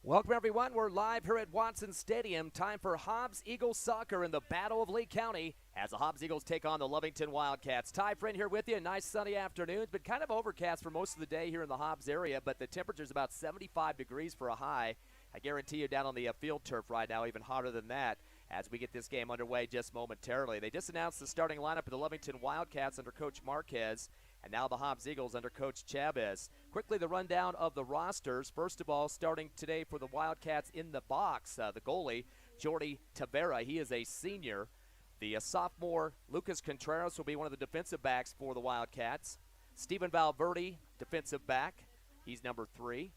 Welcome, everyone. We're live here at Watson Stadium. Time for Hobbs Eagles soccer in the Battle of Lee County as the Hobbs Eagles take on the Lovington Wildcats. Ty Friend here with you. Nice sunny afternoon. It's been kind of overcast for most of the day here in the Hobbs area, but the temperature's about 75 degrees for a high. I guarantee you down on the field turf right now, even hotter than that as we get this game underway just momentarily. They just announced the starting lineup of the Lovington Wildcats under Coach Marquez, and now the Hobbs Eagles under Coach Chavez. Quickly, the rundown of the rosters. First of all, starting today for the Wildcats in the box, the goalie, Jordy Tavera. He is a senior. The sophomore, Lucas Contreras, will be one of the defensive backs for the Wildcats. Steven Valverde, defensive back. He's number 3.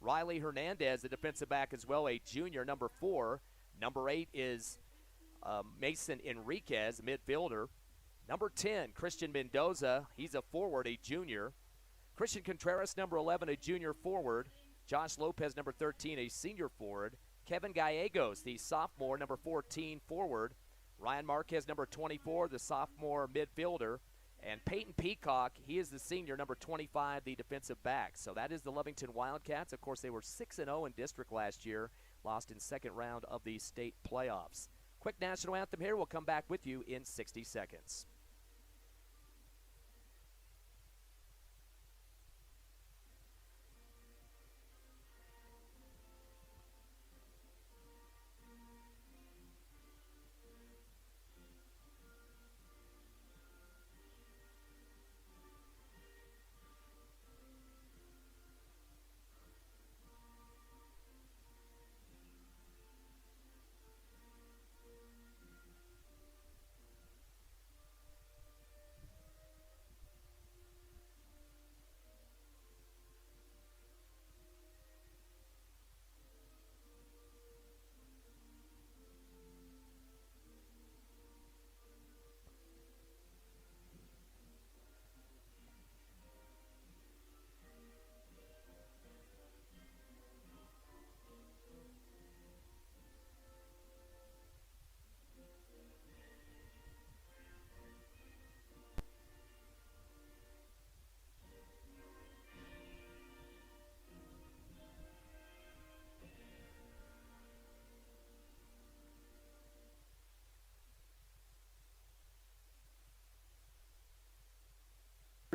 Riley Hernandez, the defensive back as well, a junior, number 4. Number 8 is Mason Enriquez, midfielder. Number 10, Christian Mendoza. He's a forward, a junior. Christian Contreras, number 11, a junior forward. Josh Lopez, number 13, a senior forward. Kevin Gallegos, the sophomore, number 14, forward. Ryan Marquez, number 24, the sophomore midfielder. And Peyton Peacock, he is the senior, number 25, the defensive back. So that is the Lovington Wildcats. Of course, they were 6-0 in district last year, lost in second round of the state playoffs. Quick national anthem here. We'll come back with you in 60 seconds.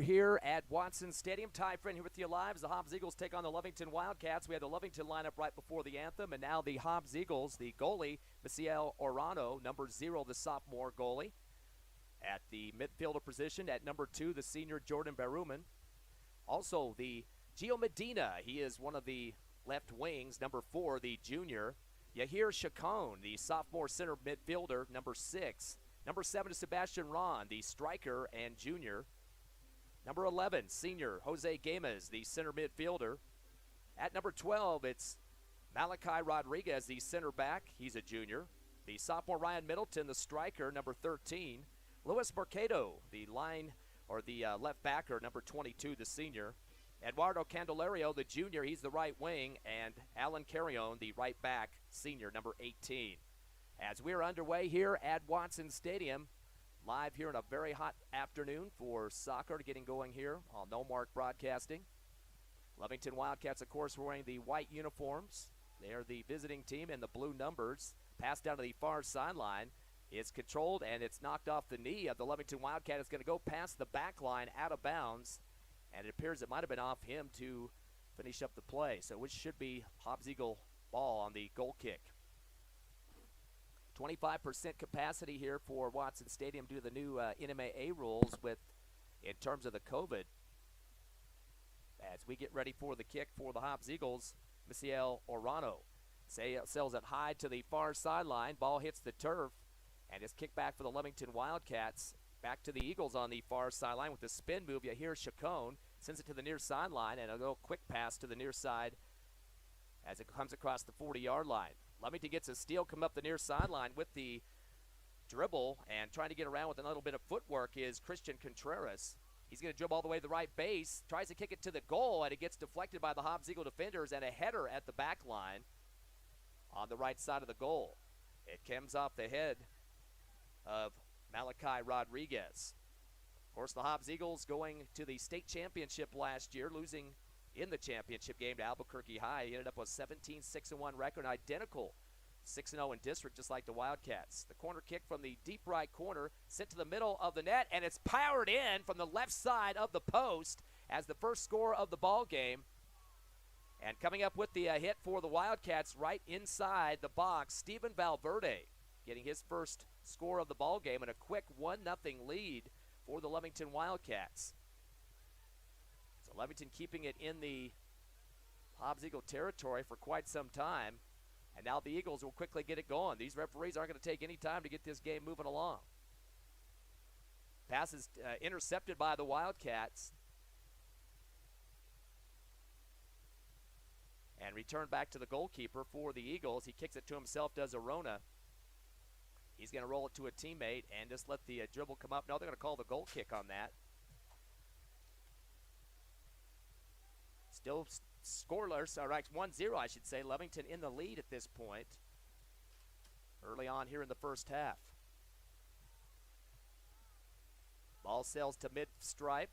Here at Watson Stadium. Ty Friend here with you live as the Hobbs Eagles take on the Lovington Wildcats. We had the Lovington lineup right before the anthem, and now the Hobbs Eagles, the goalie, Misiel Orano, number 0, the sophomore goalie. At the midfielder position, at number 2, the senior Jordan Baruman. Also, the Gio Medina, he is one of the left wings, number 4, the junior. Yahir Chacon, the sophomore center midfielder, number 6. Number 7 is Sebastian Ron, the striker and junior. Number 11, senior Jose Games, the center midfielder. At number 12, it's Malachi Rodriguez, the center back. He's a junior. The sophomore Ryan Middleton, the striker, number 13. Luis Mercado, the left backer, number 22, the senior. Eduardo Candelario, the junior, he's the right wing. And Alan Carrion, the right back, senior, number 18. As we're underway here at Watson Stadium, live here in a very hot afternoon for soccer getting going here on No Mark Broadcasting. Lovington Wildcats, of course, wearing the white uniforms. They're the visiting team in the blue numbers. Pass down to the far sideline. It's controlled, and it's knocked off the knee of the Lovington Wildcat. It's going to go past the back line out of bounds, and it appears it might have been off him to finish up the play. So which should be Hobbs Eagle ball on the goal kick. 25% capacity here for Watson Stadium due to the new NMAA rules in terms of the COVID. As we get ready for the kick for the Hobbs Eagles, Misiel Orano sails it high to the far sideline. Ball hits the turf, and it's kicked back for the Lovington Wildcats. Back to the Eagles on the far sideline with the spin move. Yahir Chacon sends it to the near sideline, and a little quick pass to the near side as it comes across the 40-yard line. Lovington gets a steal, come up the near sideline with the dribble, and trying to get around with a little bit of footwork is Christian Contreras. He's going to dribble all the way to the right base, tries to kick it to the goal, and it gets deflected by the Hobbs Eagle defenders, and a header at the back line on the right side of the goal. It comes off the head of Malachi Rodriguez. Of course, the Hobbs Eagles going to the state championship last year, losing in the championship game to Albuquerque High. He ended up with a 17-6-1 record, identical 6-0 in district, just like the Wildcats. The corner kick from the deep right corner, sent to the middle of the net, and it's powered in from the left side of the post as the first score of the ball game. And coming up with the hit for the Wildcats right inside the box, Steven Valverde getting his first score of the ball game and a quick 1-0 lead for the Lovington Wildcats. So Lovington keeping it in the Hobbs Eagle territory for quite some time. And now the Eagles will quickly get it going. These referees aren't going to take any time to get this game moving along. Pass is intercepted by the Wildcats. And returned back to the goalkeeper for the Eagles. He kicks it to himself, does Arona. He's going to roll it to a teammate and just let the dribble come up. No, they're going to call the goal kick on that. Still scoreless, all right, 1-0, I should say. Lovington in the lead at this point, early on here in the first half. Ball sails to mid-stripe.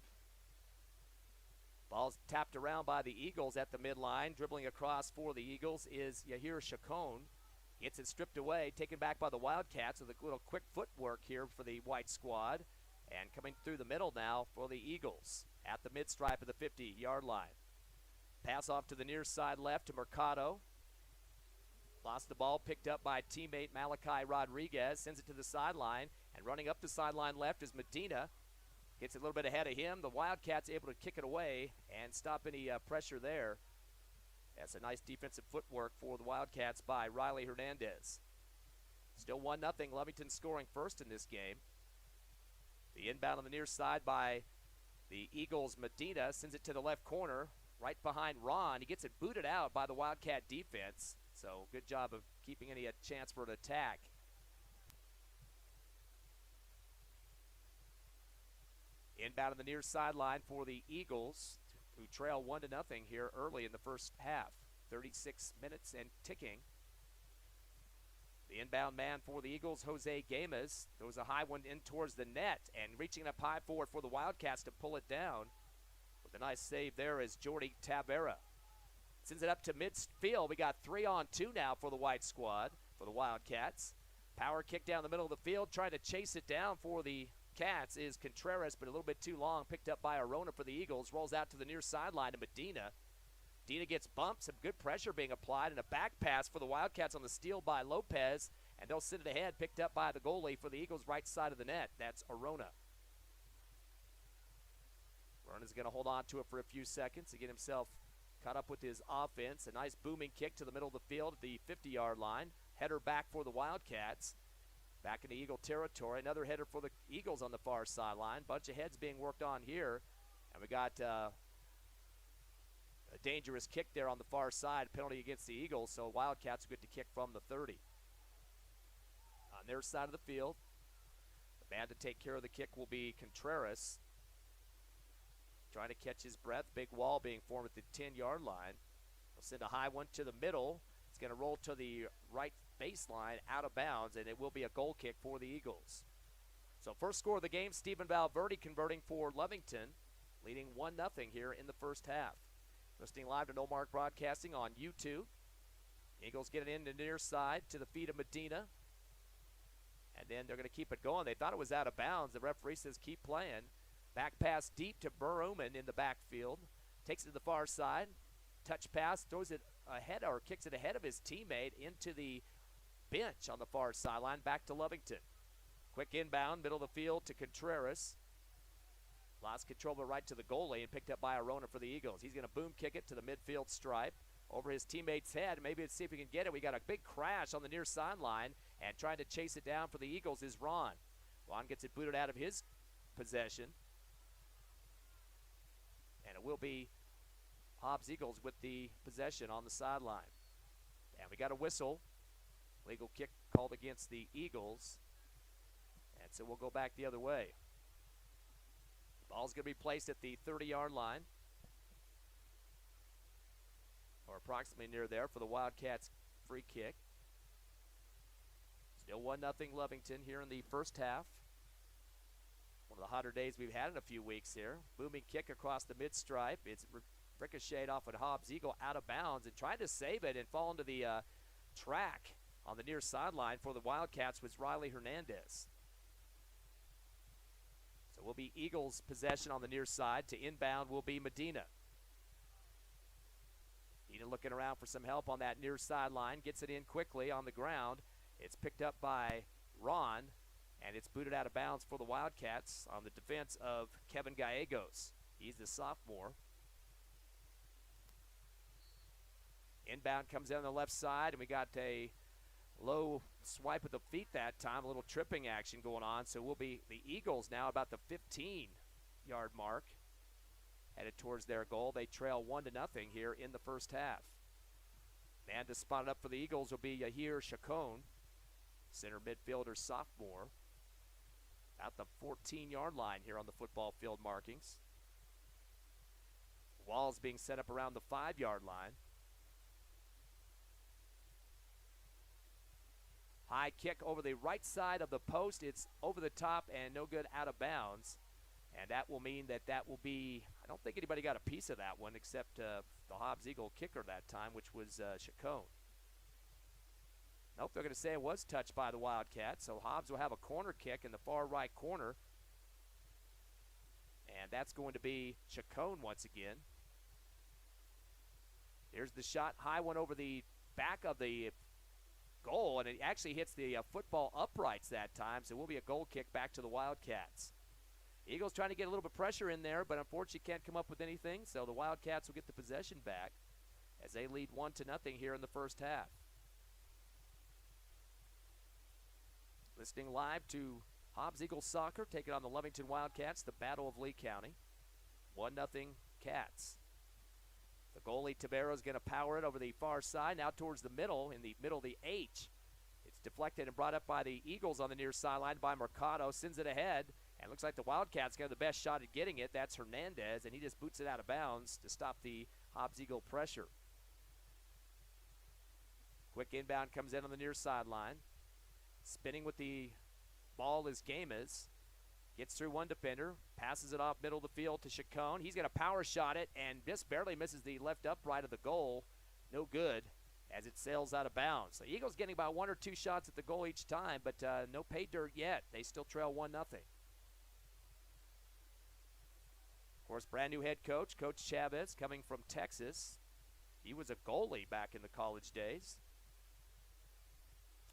Ball's tapped around by the Eagles at the midline. Dribbling across for the Eagles is Yahir Chacon. Gets it stripped away, taken back by the Wildcats with a little quick footwork here for the white squad. And coming through the middle now for the Eagles at the mid-stripe of the 50-yard line. Pass off to the near side left to Mercado. Lost the ball, picked up by teammate Malachi Rodriguez. Sends it to the sideline, and running up the sideline left is Medina. Gets a little bit ahead of him. The Wildcats able to kick it away and stop any pressure there. That's a nice defensive footwork for the Wildcats by Riley Hernandez. Still 1-0, Lovington scoring first in this game. The inbound on the near side by the Eagles, Medina, sends it to the left corner, right behind Ron. He gets it booted out by the Wildcat defense. So good job of keeping any chance for an attack. Inbound on the near sideline for the Eagles, who trail 1-0 here early in the first half. 36 minutes and ticking. The inbound man for the Eagles, Jose Gamas, throws a high one in towards the net, and reaching up high forward for the Wildcats to pull it down. With a nice save there is Jordy Tavera. Sends it up to midfield. We got 3-on-2 now for the white squad, for the Wildcats. Power kick down the middle of the field, trying to chase it down for the Cats is Contreras, but a little bit too long. Picked up by Arona for the Eagles. Rolls out to the near sideline to Medina. Medina gets bumped. Some good pressure being applied, and a back pass for the Wildcats on the steal by Lopez. And they'll send it ahead, picked up by the goalie for the Eagles' right side of the net. That's Arona. Arona's going to hold on to it for a few seconds to get himself caught up with his offense. A nice booming kick to the middle of the field at the 50-yard line. Header back for the Wildcats. Back into Eagle territory. Another header for the Eagles on the far sideline. Bunch of heads being worked on here. And we got a dangerous kick there on the far side. Penalty against the Eagles. So Wildcats get to kick from the 30. On their side of the field, the man to take care of the kick will be Contreras. Trying to catch his breath. Big wall being formed at the 10-yard line. They'll send a high one to the middle. It's going to roll to the right baseline, out of bounds, and it will be a goal kick for the Eagles. So first score of the game, Steven Valverde converting for Lovington, leading 1-0 here in the first half. Listening live to No Mark Broadcasting on YouTube. Eagles get it in the near side to the feet of Medina. And then they're going to keep it going. They thought it was out of bounds. The referee says keep playing. Back pass deep to Burroman in the backfield. Takes it to the far side. Touch pass, throws it ahead or kicks it ahead of his teammate into the bench on the far sideline, back to Lovington. Quick inbound, middle of the field to Contreras. Lost control but right to the goalie and picked up by Arona for the Eagles. He's going to boom kick it to the midfield stripe over his teammate's head. Maybe let's see if we can get it. We got a big crash on the near sideline, and trying to chase it down for the Eagles is Ron. Ron gets it booted out of his possession. And it will be Hobbs Eagles with the possession on the sideline. And we got a whistle. Legal kick called against the Eagles. And so we'll go back the other way. Ball's going to be placed at the 30-yard line, or approximately near there, for the Wildcats' free kick. Still 1-0 Lovington here in the first half. One of the hotter days we've had in a few weeks here. Booming kick across the mid-stripe. It's ricocheted off a Hobbs Eagle out of bounds and tried to save it and fall into the track on the near sideline for the Wildcats was Riley Hernandez. So will be Eagles possession on the near side. To inbound will be Medina. Medina looking around for some help on that near sideline. Gets it in quickly on the ground. It's picked up by Ron, and it's booted out of bounds for the Wildcats on the defense of Kevin Gallegos. He's the sophomore. Inbound comes in on the left side, and we got a low swipe of the feet that time, a little tripping action going on. So we'll be the Eagles now about the 15-yard mark, headed towards their goal. They trail 1-0 here in the first half. Man to spot it up for the Eagles will be Yahir Chacon, center midfielder sophomore. At the 14-yard line here on the football field markings. Walls being set up around the 5-yard line. High kick over the right side of the post. It's over the top and no good, out of bounds. And that will mean that will be, I don't think anybody got a piece of that one except the Hobbs Eagle kicker that time, which was Chacon. Nope, they're going to say it was touched by the Wildcats. So Hobbs will have a corner kick in the far right corner. And that's going to be Chacon once again. Here's the shot, high one over the back of the goal, and it actually hits the football uprights that time, so it will be a goal kick back to the Wildcats. Eagles trying to get a little bit of pressure in there, but unfortunately can't come up with anything, so the Wildcats will get the possession back as they lead 1-0 here in the first half. Listening live to Hobbs Eagles Soccer, taking on the Lovington Wildcats, the Battle of Lee County. 1-0 Cats. The goalie, Tavero, is going to power it over the far side, now towards the middle, in the middle of the H. It's deflected and brought up by the Eagles on the near sideline by Mercado, sends it ahead, and looks like the Wildcats got the best shot at getting it. That's Hernandez, and he just boots it out of bounds to stop the Hobbs Eagle pressure. Quick inbound comes in on the near sideline. Spinning with the ball is Gamas. Gets through one defender, passes it off middle of the field to Chacon. He's going to power shot it and just barely misses the left upright of the goal. No good as it sails out of bounds. The Eagles getting about 1 or 2 shots at the goal each time, but no pay dirt yet. They still trail 1-0. Of course, brand new head coach, Coach Chavez, coming from Texas. He was a goalie back in the college days.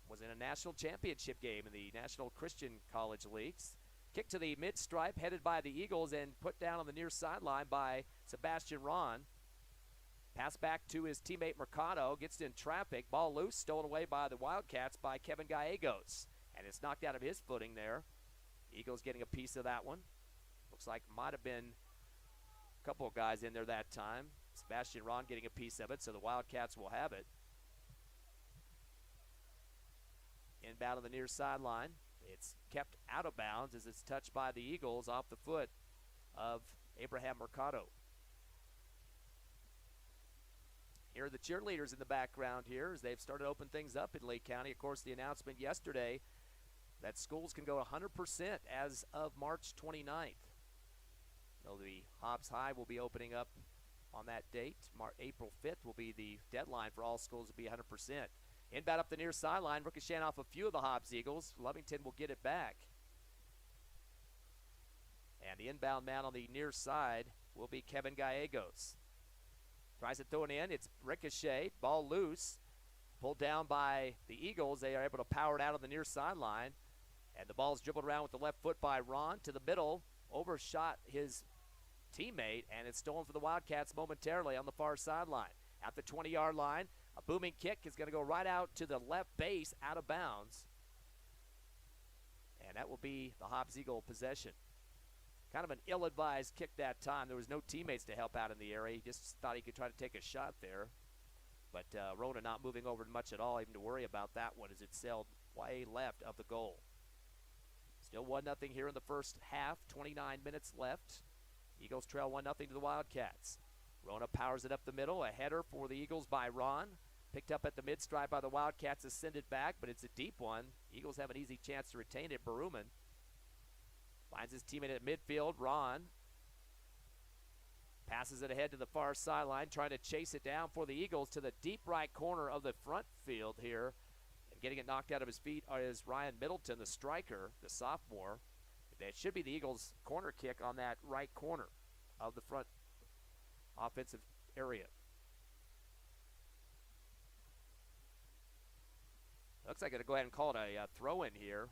Was in a national championship game in the National Christian College Leagues. Kick to the mid-stripe, headed by the Eagles and put down on the near sideline by Sebastian Ron. Pass back to his teammate Mercado, gets in traffic, ball loose, stolen away by the Wildcats by Kevin Gallegos. And it's knocked out of his footing there. Eagles getting a piece of that one. Looks like might have been a couple of guys in there that time. Sebastian Ron getting a piece of it, so the Wildcats will have it. Inbound on the near sideline. It's kept out of bounds as it's touched by the Eagles off the foot of Abraham Mercado. Here are the cheerleaders in the background here as they've started to open things up in Lee County. Of course, the announcement yesterday that schools can go 100% as of March 29th. So the Hobbs High will be opening up on that date. April 5th will be the deadline for all schools to be 100%. Inbound up the near sideline, ricocheting off a few of the Hobbs Eagles. Lovington will get it back. And the inbound man on the near side will be Kevin Gallegos. Tries to throw it in. It's ricochet, ball loose. Pulled down by the Eagles. They are able to power it out on the near sideline. And the ball's dribbled around with the left foot by Ron to the middle. Overshot his teammate, and it's stolen for the Wildcats momentarily on the far sideline. At the 20-yard line, a booming kick is going to go right out to the left base, out of bounds. And that will be the Hobbs Eagle possession. Kind of an ill-advised kick that time. There was no teammates to help out in the area. He just thought he could try to take a shot there. But Rona not moving over much at all, even to worry about that one as it sailed way left of the goal. Still 1-0 here in the first half, 29 minutes left. Eagles trail 1-0 to the Wildcats. Rona powers it up the middle. A header for the Eagles by Ron. Picked up at the mid-stripe by the Wildcats, is sent it back, but it's a deep one. Eagles have an easy chance to retain it. Baruman finds his teammate at midfield, Ron. Passes it ahead to the far sideline, trying to chase it down for the Eagles to the deep right corner of the front field here. And getting it knocked out of his feet is Ryan Middleton, the striker, the sophomore. That should be the Eagles' corner kick on that right corner of the front offensive area. Looks like I'm going to go ahead and call it a throw-in here.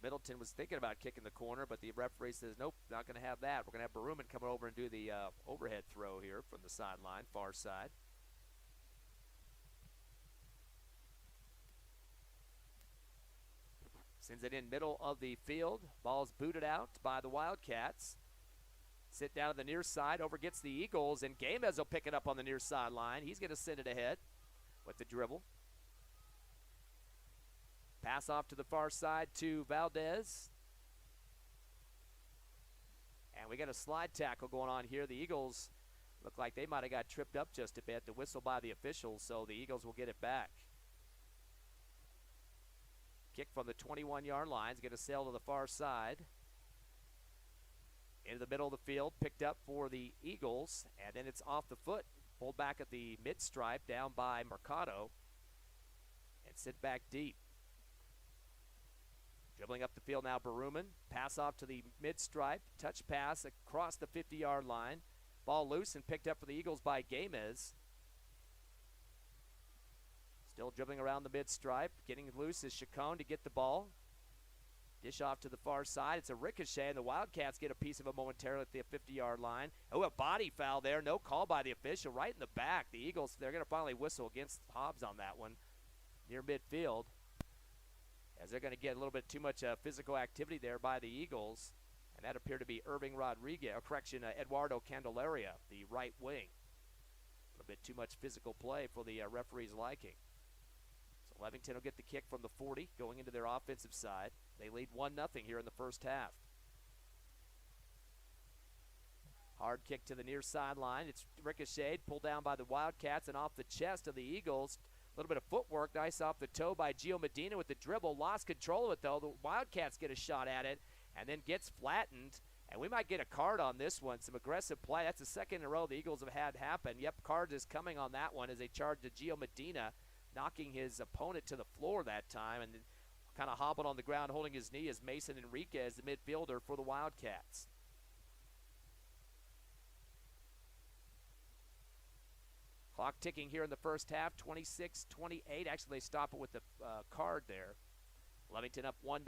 Middleton was thinking about kicking the corner, but the referee says, nope, not going to have that. We're going to have Baruman coming over and do the overhead throw here from the sideline, far side. Sends it in middle of the field. Ball's booted out by the Wildcats. Sit down to the near side, over gets the Eagles, and Gamez will pick it up on the near sideline. He's going to send it ahead with the dribble. Pass off to the far side to Valdez. And we got a slide tackle going on here. The Eagles look like they might have got tripped up just a bit. The whistle by the officials, so the Eagles will get it back. Kick from the 21-yard line is going to sail to the far side. Into the middle of the field, picked up for the Eagles, and then it's off the foot. Pulled back at the mid-stripe, down by Mercado, and sit back deep. Dribbling up the field now, Baruman. Pass off to the mid-stripe. Touch pass across the 50-yard line. Ball loose and picked up for the Eagles by Gamez. Still dribbling around the mid-stripe. Getting loose is Chacon to get the ball. Dish off to the far side. It's a ricochet, and the Wildcats get a piece of it momentarily at the 50-yard line. Oh, a body foul there. No call by the official. Right in the back. The Eagles, they're going to finally whistle against Hobbs on that one near midfield, as they're going to get a little bit too much physical activity there by the Eagles. And that appeared to be Irving Rodriguez, Eduardo Candelaria, the right wing. A little bit too much physical play for the referee's liking. So Lovington will get the kick from the 40 going into their offensive side. They lead 1-0 here in the first half. Hard kick to the near sideline. It's ricocheted, pulled down by the Wildcats and off the chest of the Eagles. A little bit of footwork, nice off the toe by Gio Medina with the dribble. Lost control of it, though. The Wildcats get a shot at it and then gets flattened. And we might get a card on this one. Some aggressive play. That's the second in a row the Eagles have had happen. Yep, card is coming on that one as they charge to Gio Medina, knocking his opponent to the floor that time. And kind of hobbled on the ground, holding his knee, as Mason Enriquez, the midfielder for the Wildcats. Clock ticking here in the first half, 26-28. Actually, they stop it with the card there. Lovington up 1-0.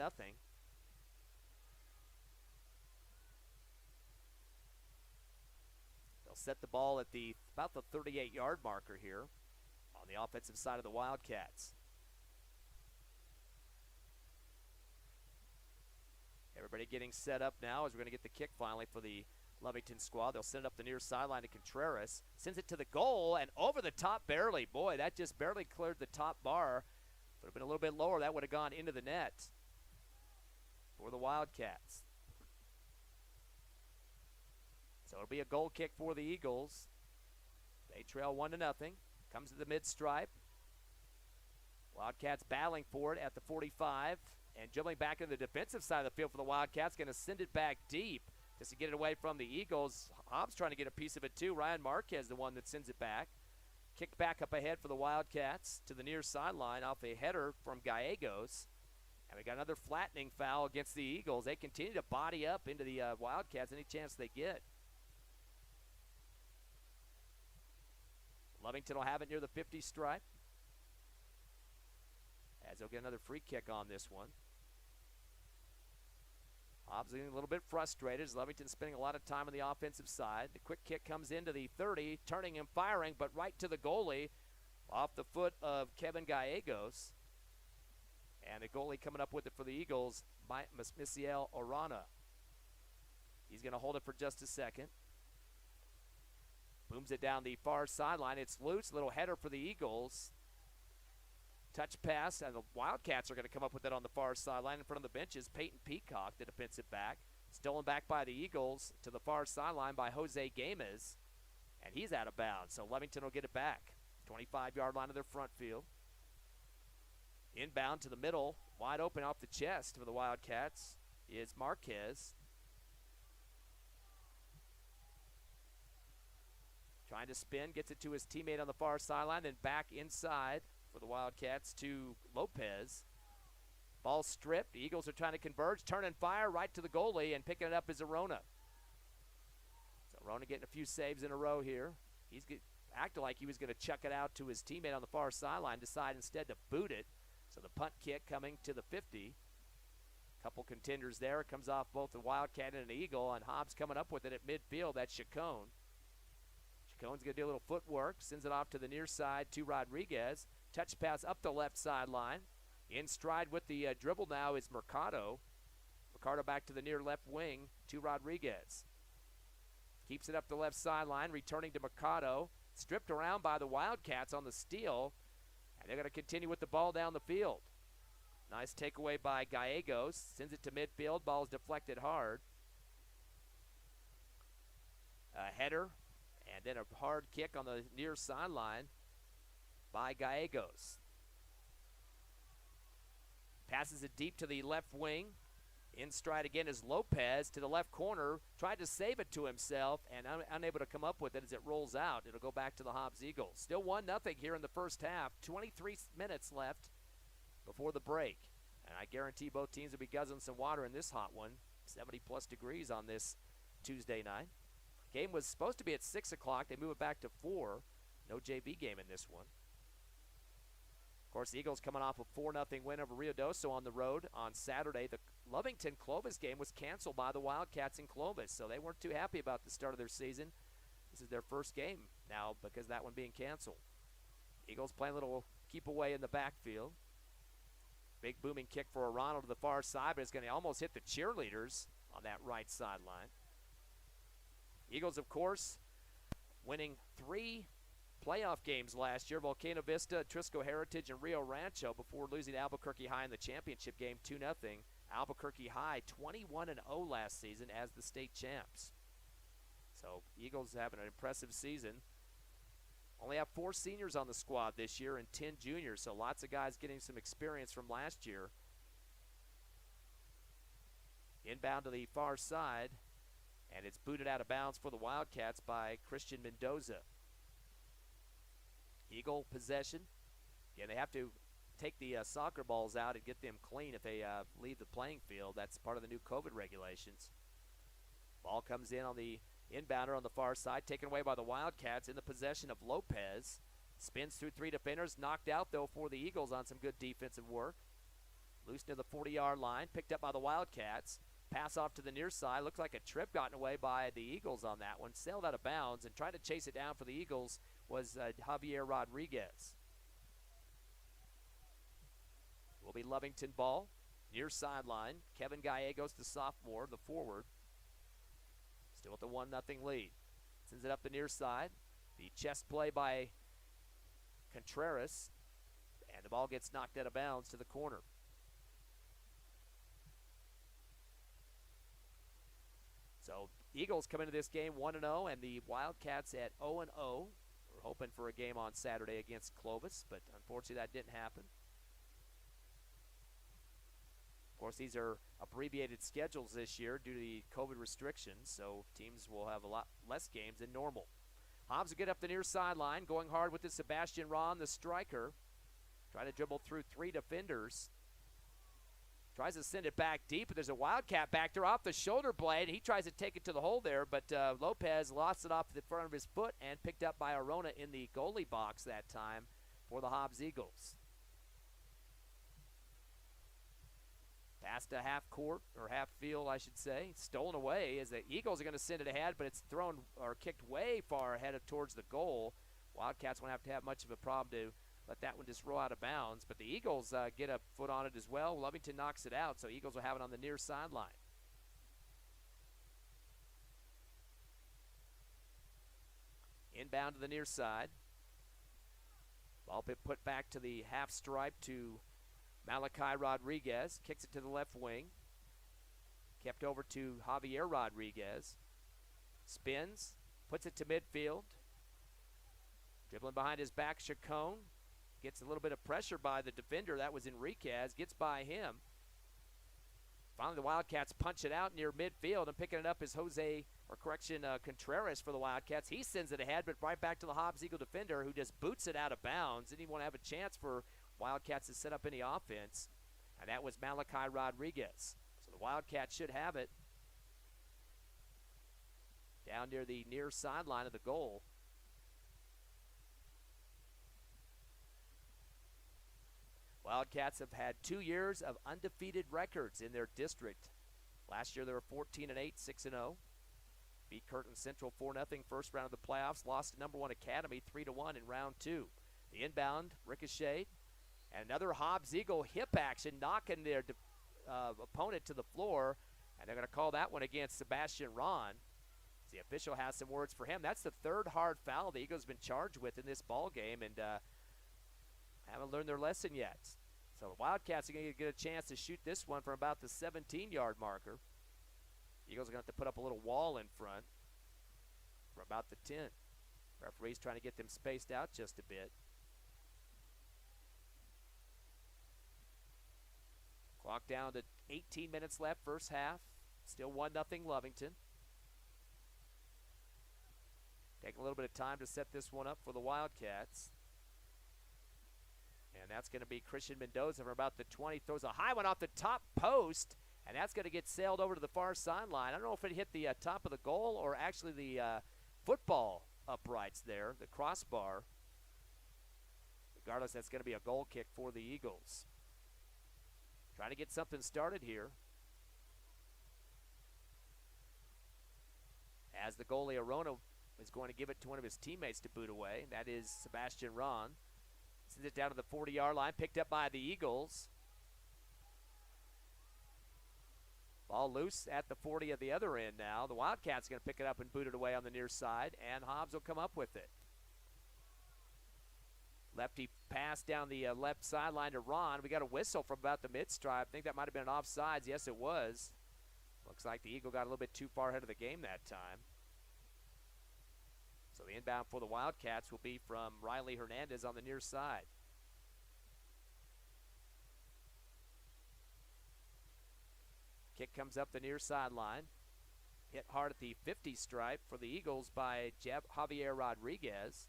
They'll set the ball at about the 38-yard marker here on the offensive side of the Wildcats. Everybody getting set up now as we're going to get the kick finally for the Lovington squad. They'll send it up the near sideline to Contreras. Sends it to the goal and over the top barely. Boy, that just barely cleared the top bar. Would have been a little bit lower. That would have gone into the net for the Wildcats. So it'll be a goal kick for the Eagles. They trail 1-0. Comes to the mid-stripe. Wildcats battling for it at the 45. And dribbling back into the defensive side of the field for the Wildcats. Going to send it back deep just to get it away from the Eagles. Hobbs trying to get a piece of it too. Ryan Marquez, the one that sends it back. Kicked back up ahead for the Wildcats to the near sideline off a header from Gallegos. And we got another flattening foul against the Eagles. They continue to body up into the Wildcats any chance they get. Lovington will have it near the 50 stripe, as they'll get another free kick on this one. Hobbs getting a little bit frustrated as Lovington spending a lot of time on the offensive side. The quick kick comes into the 30, turning and firing, but right to the goalie off the foot of Kevin Gallegos. And the goalie coming up with it for the Eagles, Misael Orana. He's going to hold it for just a second. Booms it down the far sideline. It's loose. Little header for the Eagles. Touch pass, and the Wildcats are going to come up with it on the far sideline in front of the benches. Peyton Peacock, the defensive back. Stolen back by the Eagles to the far sideline by Jose Gamez. And he's out of bounds, so Lovington will get it back. 25-yard line of their front field. Inbound to the middle. Wide open off the chest for the Wildcats is Marquez. Trying to spin, gets it to his teammate on the far sideline, then back inside for the Wildcats to Lopez. Ball stripped. The Eagles are trying to converge, turn and fire right to the goalie, and picking it up is Arona. So Arona getting a few saves in a row here. He's acted like he was going to chuck it out to his teammate on the far sideline, decide instead to boot it. So the punt kick coming to the 50. Couple contenders there. It comes off both the Wildcat and an Eagle, and Hobbs coming up with it at midfield. That's Chacon. Chacon's going to do a little footwork, sends it off to the near side to Rodriguez. Touch pass up the left sideline. In stride with the dribble now is Mercado. Mercado back to the near left wing to Rodriguez. Keeps it up the left sideline, returning to Mercado. Stripped around by the Wildcats on the steal, and they're going to continue with the ball down the field. Nice takeaway by Gallegos. Sends it to midfield. Ball is deflected hard. A header, and then a hard kick on the near sideline by Gallegos. Passes it deep to the left wing. In stride again is Lopez to the left corner. Tried to save it to himself and unable to come up with it as it rolls out. It'll go back to the Hobbs Eagles. Still 1-0 here in the first half. 23 minutes left before the break. And I guarantee both teams will be guzzling some water in this hot one. 70-plus degrees on this Tuesday night. Game was supposed to be at 6 o'clock. They move it back to 4. No JV game in this one. Of course, the Eagles coming off a 4-0 win over Ruidoso on the road on Saturday. The Lovington-Clovis game was canceled by the Wildcats in Clovis, so they weren't too happy about the start of their season. This is their first game now because of that one being canceled. Eagles playing a little keep away in the backfield. Big booming kick for Arano to the far side, but it's going to almost hit the cheerleaders on that right sideline. Eagles, of course, winning 3 playoff games last year, Volcano Vista, Trisco Heritage, and Rio Rancho, before losing to Albuquerque High in the championship game 2-0. Albuquerque High 21-0 last season as the state champs. So Eagles having an impressive season. Only have 4 seniors on the squad this year and 10 juniors, so lots of guys getting some experience from last year. Inbound to the far side, and it's booted out of bounds for the Wildcats by Christian Mendoza. Eagle possession. Yeah, they have to take the soccer balls out and get them clean if they leave the playing field. That's part of the new COVID regulations. Ball comes in on the inbounder on the far side, taken away by the Wildcats in the possession of Lopez. Spins through 3 defenders, knocked out, though, for the Eagles on some good defensive work. Loose near the 40-yard line, picked up by the Wildcats. Pass off to the near side. Looks like a trip gotten away by the Eagles on that one. Sailed out of bounds, and tried to chase it down for the Eagles was Javier Rodriguez. Will be Lovington ball. Near sideline. Kevin Gallegos, the sophomore, the forward. Still with the 1-0 lead. Sends it up the near side. The chest play by Contreras. And the ball gets knocked out of bounds to the corner. So Eagles come into this game 1-0, and the Wildcats at 0-0. We're hoping for a game on Saturday against Clovis, but unfortunately that didn't happen. Of course, these are abbreviated schedules this year due to the COVID restrictions, so teams will have a lot less games than normal. Hobbs will get up the near sideline, going hard with the Sebastian Ron, the striker. Trying to dribble through 3 defenders. Tries to send it back deep, but there's a Wildcat back there off the shoulder blade. He tries to take it to the hole there, but Lopez lost it off the front of his foot and picked up by Arona in the goalie box that time for the Hobbs Eagles. Pass to half court, or half field, I should say. Stolen away as the Eagles are going to send it ahead, but it's thrown or kicked way far ahead of towards the goal. Wildcats won't have much of a problem to let that one just roll out of bounds. But the Eagles get a foot on it as well. Lovington knocks it out, so Eagles will have it on the near sideline. Inbound to the near side. Ball put back to the half stripe to Malachi Rodriguez. Kicks it to the left wing. Kept over to Javier Rodriguez. Spins. Puts it to midfield. Dribbling behind his back, Chacon. Gets a little bit of pressure by the defender. That was Enriquez. Gets by him. Finally, the Wildcats punch it out near midfield, and picking it up is Contreras for the Wildcats. He sends it ahead, but right back to the Hobbs Eagle defender who just boots it out of bounds. Didn't even want to have a chance for Wildcats to set up any offense, and that was Malachi Rodriguez. So the Wildcats should have it down near the near sideline of the goal. Wildcats have had 2 years of undefeated records in their district. Last year they were 14-8, 6-0. Beat Curtin Central 4-0 first round of the playoffs. Lost to number 1 Academy 3-1 in round 2. The inbound ricochet, and another Hobbs Eagle hip action, knocking their opponent to the floor, and they're going to call that one against Sebastian Ron. The official has some words for him. That's the third hard foul the Eagles have been charged with in this ball game, and haven't learned their lesson yet. So the Wildcats are going to get a chance to shoot this one from about the 17-yard marker. Eagles are going to have to put up a little wall in front for about the 10. Referee's trying to get them spaced out just a bit. Clock down to 18 minutes left, first half. Still 1-0 Lovington. Taking a little bit of time to set this one up for the Wildcats. And that's going to be Christian Mendoza from about the 20. Throws a high one off the top post, and that's going to get sailed over to the far sideline. I don't know if it hit the top of the goal or actually the football uprights there, the crossbar. Regardless, that's going to be a goal kick for the Eagles. Trying to get something started here. As the goalie Arona is going to give it to one of his teammates to boot away. That is Sebastian Ron. Sends it down to the 40-yard line, picked up by the Eagles. Ball loose at the 40 at the other end now. The Wildcats going to pick it up and boot it away on the near side, and Hobbs will come up with it. Lefty pass down the left sideline to Ron. We got a whistle from about the mid-stripe. I think that might have been an offsides. Yes, it was. Looks like the Eagle got a little bit too far ahead of the game that time. So the inbound for the Wildcats will be from Riley Hernandez on the near side. Kick comes up the near sideline. Hit hard at the 50 stripe for the Eagles by Javier Rodriguez.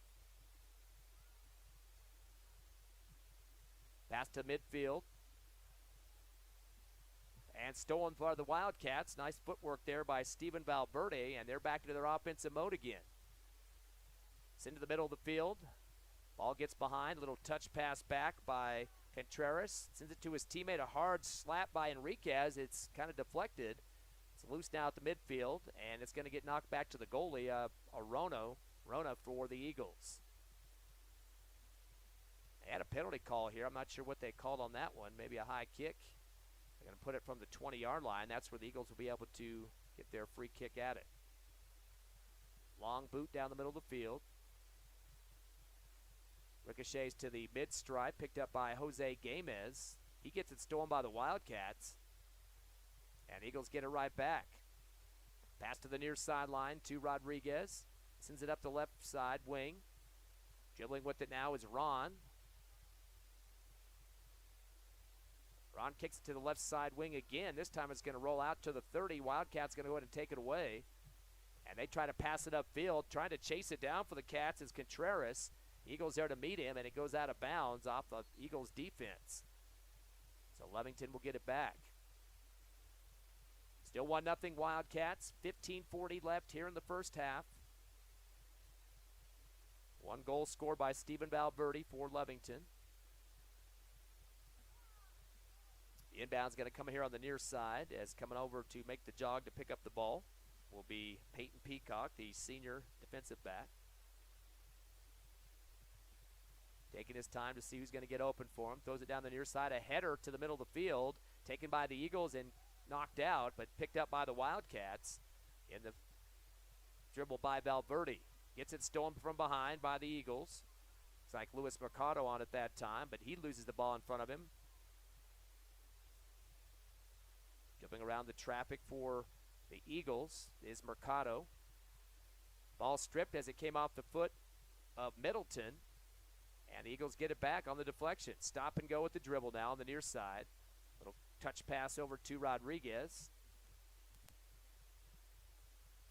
Pass to midfield. And stolen by the Wildcats. Nice footwork there by Steven Valverde, and they're back into their offensive mode again. It's into the middle of the field. Ball gets behind. Little touch pass back by Contreras. Sends it to his teammate. A hard slap by Enriquez. It's kind of deflected. It's loose now at the midfield, and it's going to get knocked back to the goalie, Rona for the Eagles. They had a penalty call here. I'm not sure what they called on that one. Maybe a high kick. They're going to put it from the 20-yard line. That's where the Eagles will be able to get their free kick at it. Long boot down the middle of the field. Ricochets to the mid-stripe, picked up by Jose Gamez. He gets it stolen by the Wildcats. And Eagles get it right back. Pass to the near sideline to Rodriguez. Sends it up the left side wing. Dribbling with it now is Ron. Ron kicks it to the left side wing again. This time it's going to roll out to the 30. Wildcats going to go ahead and take it away. And they try to pass it upfield. Trying to chase it down for the Cats is Contreras. Eagles there to meet him, and it goes out of bounds off the Eagles' defense. So Lovington will get it back. Still 1-0 Wildcats. 15:40 left here in the first half. One goal scored by Steven Valverde for Lovington. The inbound's going to come here on the near side, as coming over to make the jog to pick up the ball will be Peyton Peacock, the senior defensive back. Taking his time to see who's going to get open for him. Throws it down the near side. A header to the middle of the field. Taken by the Eagles and knocked out, but picked up by the Wildcats in the dribble by Valverde. Gets it stolen from behind by the Eagles. It's like Luis Mercado on at that time, but he loses the ball in front of him. Jumping around the traffic for the Eagles is Mercado. Ball stripped as it came off the foot of Middleton. And the Eagles get it back on the deflection. Stop and go with the dribble now on the near side. Little touch pass over to Rodriguez.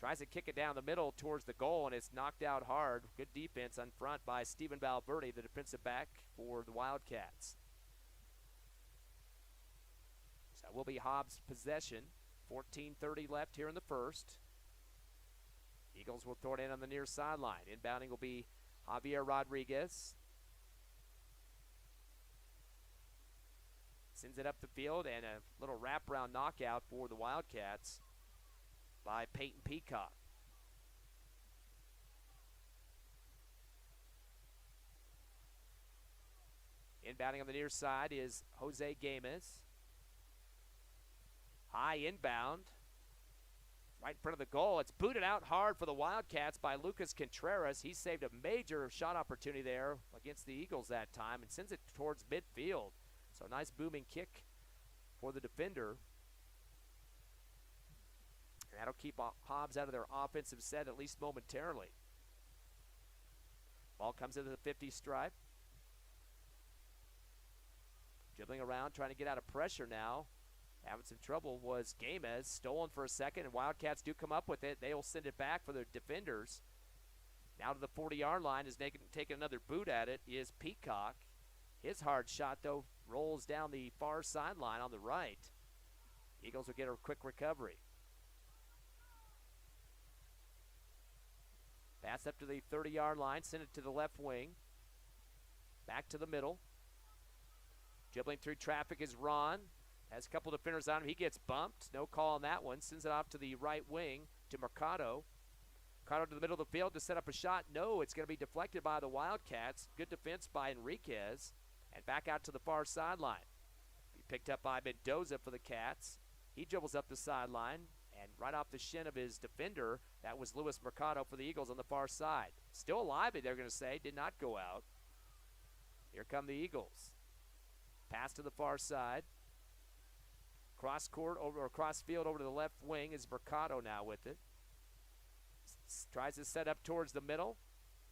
Tries to kick it down the middle towards the goal, and it's knocked out hard. Good defense on front by Stephen Valverde, the defensive back for the Wildcats. So that will be Hobbs' possession. 14:30 left here in the first. Eagles will throw it in on the near sideline. Inbounding will be Javier Rodriguez. Sends it up the field, and a little wraparound knockout for the Wildcats by Peyton Peacock. Inbounding on the near side is Jose Games. High inbound. Right in front of the goal. It's booted out hard for the Wildcats by Lucas Contreras. He saved a major shot opportunity there against the Eagles that time and sends it towards midfield. So nice booming kick for the defender. And that'll keep Hobbs out of their offensive set at least momentarily. Ball comes into the 50 stripe. Dribbling around, trying to get out of pressure now. Having some trouble was Gamez. Stolen for a second, and Wildcats do come up with it. They will send it back for their defenders. Now to the 40-yard line is taking another boot at it is Peacock. His hard shot, though, rolls down the far sideline on the right. Eagles will get a quick recovery. Pass up to the 30-yard line, send it to the left wing. Back to the middle. Dribbling through traffic is Ron. Has a couple defenders on him. He gets bumped. No call on that one. Sends it off to the right wing to Mercado. Mercado to the middle of the field to set up a shot. No, it's going to be deflected by the Wildcats. Good defense by Enriquez. And back out to the far sideline. Be picked up by Mendoza for the Cats. He dribbles up the sideline. And right off the shin of his defender, that was Luis Mercado for the Eagles on the far side. Still alive, they're going to say. Did not go out. Here come the Eagles. Pass to the far side. Cross court over or cross field over to the left wing is Mercado now with it. Tries to set up towards the middle.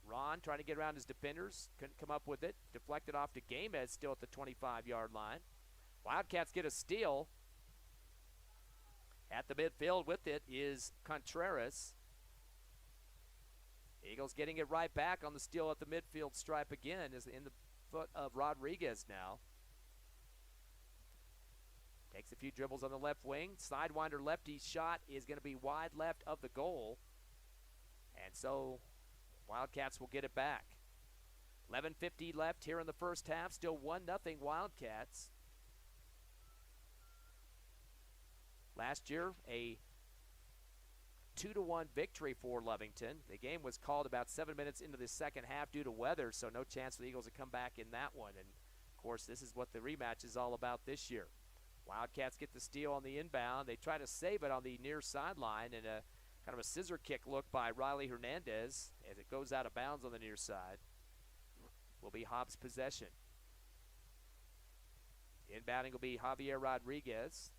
Ron trying to get around his defenders. Couldn't come up with it. Deflected off to Gamez still at the 25-yard line. Wildcats get a steal. At the midfield with it is Contreras. Eagles getting it right back on the steal at the midfield stripe again is in the foot of Rodriguez now. Takes a few dribbles on the left wing. Sidewinder lefty shot is going to be wide left of the goal. And so Wildcats will get it back. 11:50 left here in the first half. Still 1-0 Wildcats. Last year, a 2-1 victory for Lovington. The game was called about 7 minutes into the second half due to weather, so no chance for the Eagles to come back in that one. And, of course, this is what the rematch is all about this year. Wildcats get the steal on the inbound. They try to save it on the near sideline, and a kind of a scissor kick look by Riley Hernandez as it goes out of bounds on the near side. Will be Hobbs' possession. Inbounding will be Javier Rodriguez.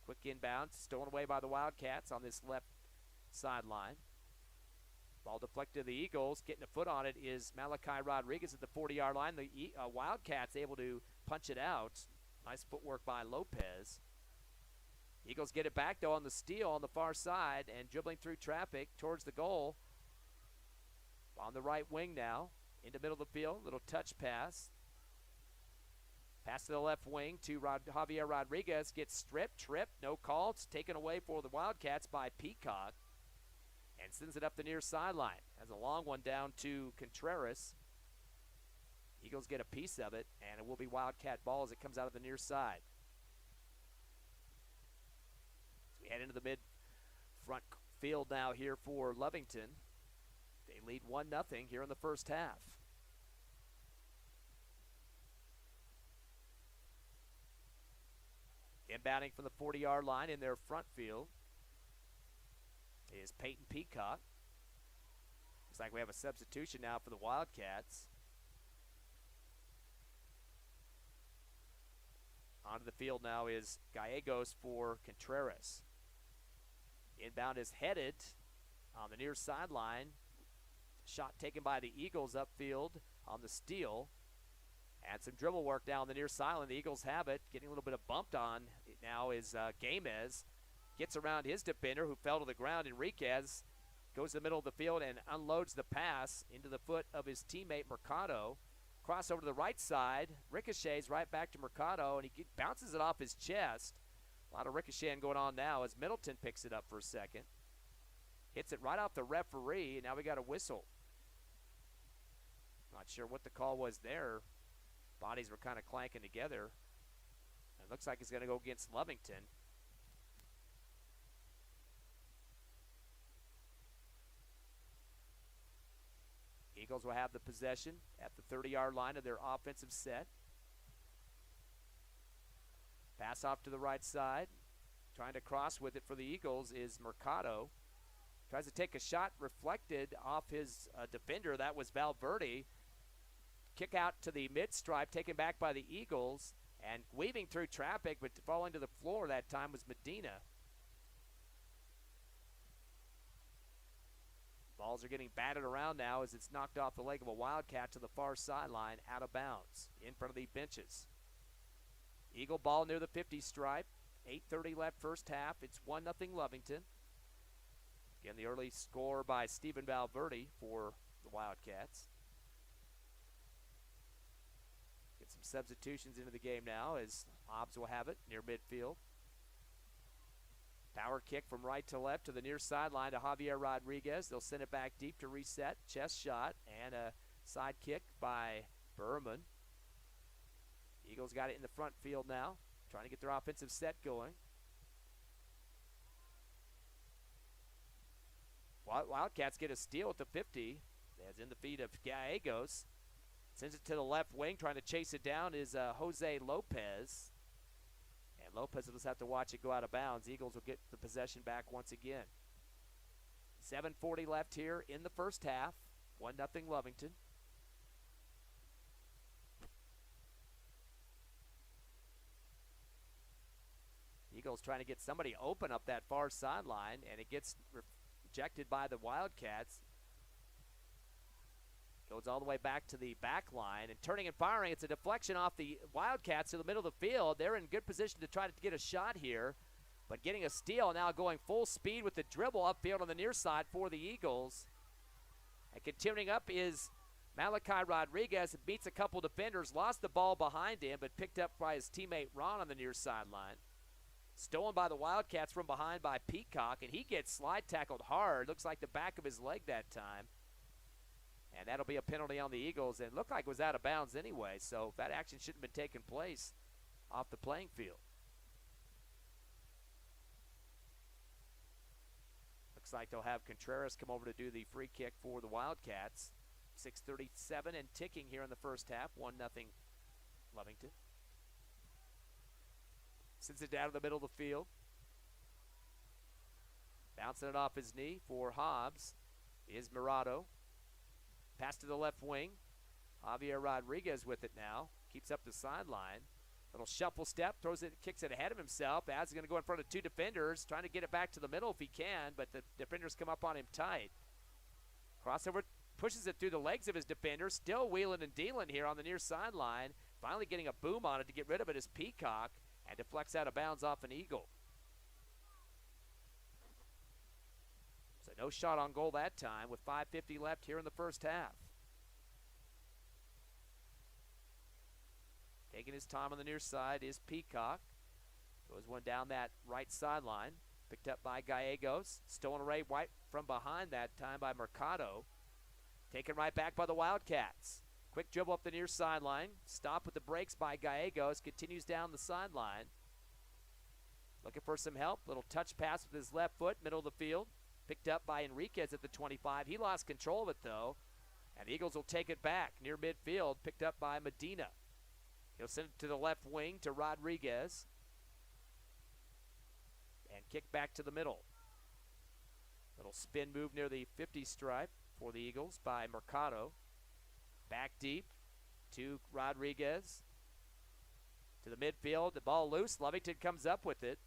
Quick inbound, stolen away by the Wildcats on this left sideline. Ball deflected to the Eagles. Getting a foot on it is Malachi Rodriguez at the 40-yard line. The Wildcats able to punch it out. Nice footwork by Lopez. Eagles get it back, though, on the steal on the far side and dribbling through traffic towards the goal. On the right wing now, into the middle of the field. Little touch pass. Pass to the left wing to Javier Rodriguez. Gets tripped, no call. It's taken away for the Wildcats by Peacock. And sends it up the near sideline. Has a long one down to Contreras. Eagles get a piece of it, and it will be Wildcat ball as it comes out of the near side. So we head into the mid-front field now here for Lovington. They lead 1-0 here in the first half. Inbounding from the 40-yard line in their front field is Peyton Peacock. Looks like we have a substitution now for the Wildcats. Onto the field now is Gallegos for Contreras. Inbound is headed on the near sideline. Shot taken by the Eagles upfield on the steal. And some dribble work down the near sideline. The Eagles have it. Getting a little bit of bumped on it now is Gamez. gets around his defender who fell to the ground. Enriquez goes to the middle of the field and unloads the pass into the foot of his teammate Mercado. Cross over to the right side, ricochets right back to Mercado, and he bounces it off his chest. A lot of ricocheting going on now as Middleton picks it up for a second. Hits it right off the referee, and now we got a whistle. Not sure what the call was there. Bodies were kind of clanking together. It looks like it's going to go against Lovington. Eagles will have the possession at the 30-yard line of their offensive set. Pass off to the right side. Trying to cross with it for the Eagles is Mercado. Tries to take a shot reflected off his defender. That was Valverde. Kick out to the mid-stripe, taken back by the Eagles. And weaving through traffic, but falling to the floor that time was Medina. Balls are getting batted around now as it's knocked off the leg of a Wildcat to the far sideline, out of bounds, in front of the benches. Eagle ball near the 50 stripe. 8:30 left first half. It's 1-0 Lovington. Again, the early score by Stephen Valverde for the Wildcats. Get some substitutions into the game now as Hobbs will have it near midfield. Power kick from right to left to the near sideline to Javier Rodriguez. They'll send it back deep to reset. Chest shot and a side kick by Berman. Eagles got it in the front field now, trying to get their offensive set going. Wildcats get a steal at the 50. As in the feet of Gallegos. Sends it to the left wing. Trying to chase it down is Jose Lopez. And Lopez will just have to watch it go out of bounds. Eagles will get the possession back once again. 7:40 left here in the first half. 1-0 Lovington. Eagles trying to get somebody open up that far sideline, and it gets rejected by the Wildcats. Goes all the way back to the back line, and turning and firing, it's a deflection off the Wildcats to the middle of the field. They're in good position to try to get a shot here, but getting a steal now, going full speed with the dribble upfield on the near side for the Eagles. And continuing up is Malachi Rodriguez. Beats a couple defenders, lost the ball behind him, but picked up by his teammate Ron on the near sideline. Stolen by the Wildcats from behind by Peacock, and he gets slide tackled hard. Looks like the back of his leg that time. And that'll be a penalty on the Eagles, and it looked like it was out of bounds anyway, so that action shouldn't have been taking place off the playing field. Looks like they'll have Contreras come over to do the free kick for the Wildcats. 6:37 and ticking here in the first half. 1-0 Lovington. Sends it down to the middle of the field. Bouncing it off his knee for Hobbs is Murado. Pass to the left wing. Javier Rodriguez with it now. Keeps up the sideline. Little shuffle step. Throws it, kicks it ahead of himself. Az is going to go in front of two defenders. Trying to get it back to the middle if he can, but the defenders come up on him tight. Crossover, pushes it through the legs of his defender. Still wheeling and dealing here on the near sideline. Finally getting a boom on it to get rid of it is Peacock. And deflects out of bounds off an Eagle. So no shot on goal that time with 5:50 left here in the first half. Taking his time on the near side is Peacock. Goes one down that right sideline. Picked up by Gallegos. Stolen away right from behind that time by Mercado. Taken right back by the Wildcats. Quick dribble up the near sideline. Stop with the brakes by Gallegos. Continues down the sideline. Looking for some help. Little touch pass with his left foot, middle of the field. Picked up by Enriquez at the 25. He lost control of it, though. And the Eagles will take it back near midfield. Picked up by Medina. He'll send it to the left wing to Rodriguez. And kick back to the middle. Little spin move near the 50 stripe for the Eagles by Mercado. Back deep to Rodriguez. To the midfield, the ball loose. Lovington comes up with it.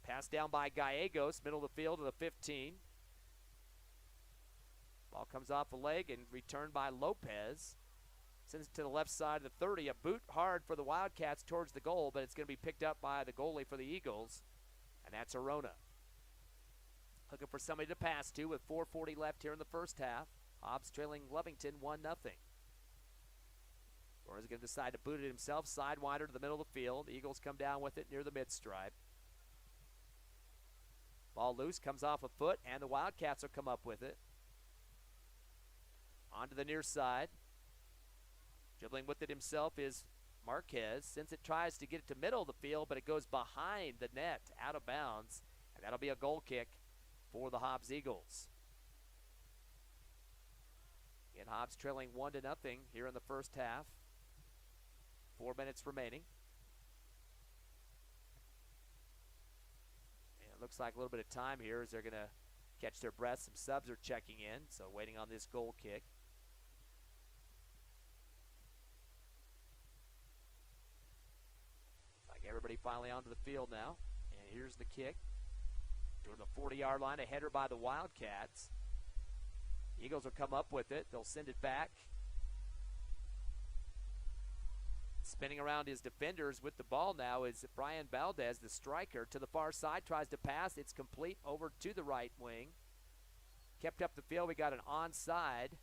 Pass down by Gallegos, middle of the field to the 15. Ball comes off the leg and returned by Lopez. Sends it to the left side of the 30. A boot hard for the Wildcats towards the goal, but it's going to be picked up by the goalie for the Eagles. And that's Arona. Looking for somebody to pass to with 4:40 left here in the first half. Hobbs trailing Lovington 1-0. Rora's going to decide to boot it himself, sidewinder to the middle of the field. The Eagles come down with it near the mid-stripe. Ball loose, comes off a foot, and the Wildcats will come up with it. On to the near side. Dribbling with it himself is Marquez. Since it tries to get it to middle of the field, but it goes behind the net, out of bounds, and that'll be a goal kick for the Hobbs Eagles. And Hobbs trailing 1-0 here in the first half. 4 minutes remaining. And it looks like a little bit of time here as they're going to catch their breath. Some subs are checking in, so waiting on this goal kick. Like everybody finally onto the field now. And here's the kick. Toward the 40-yard line, a header by the Wildcats. Eagles will come up with it. They'll send it back. Spinning around his defenders with the ball now is Brian Valdez, the striker. To the far side, tries to pass. It's complete over to the right wing. Kept up the field. We got an onside.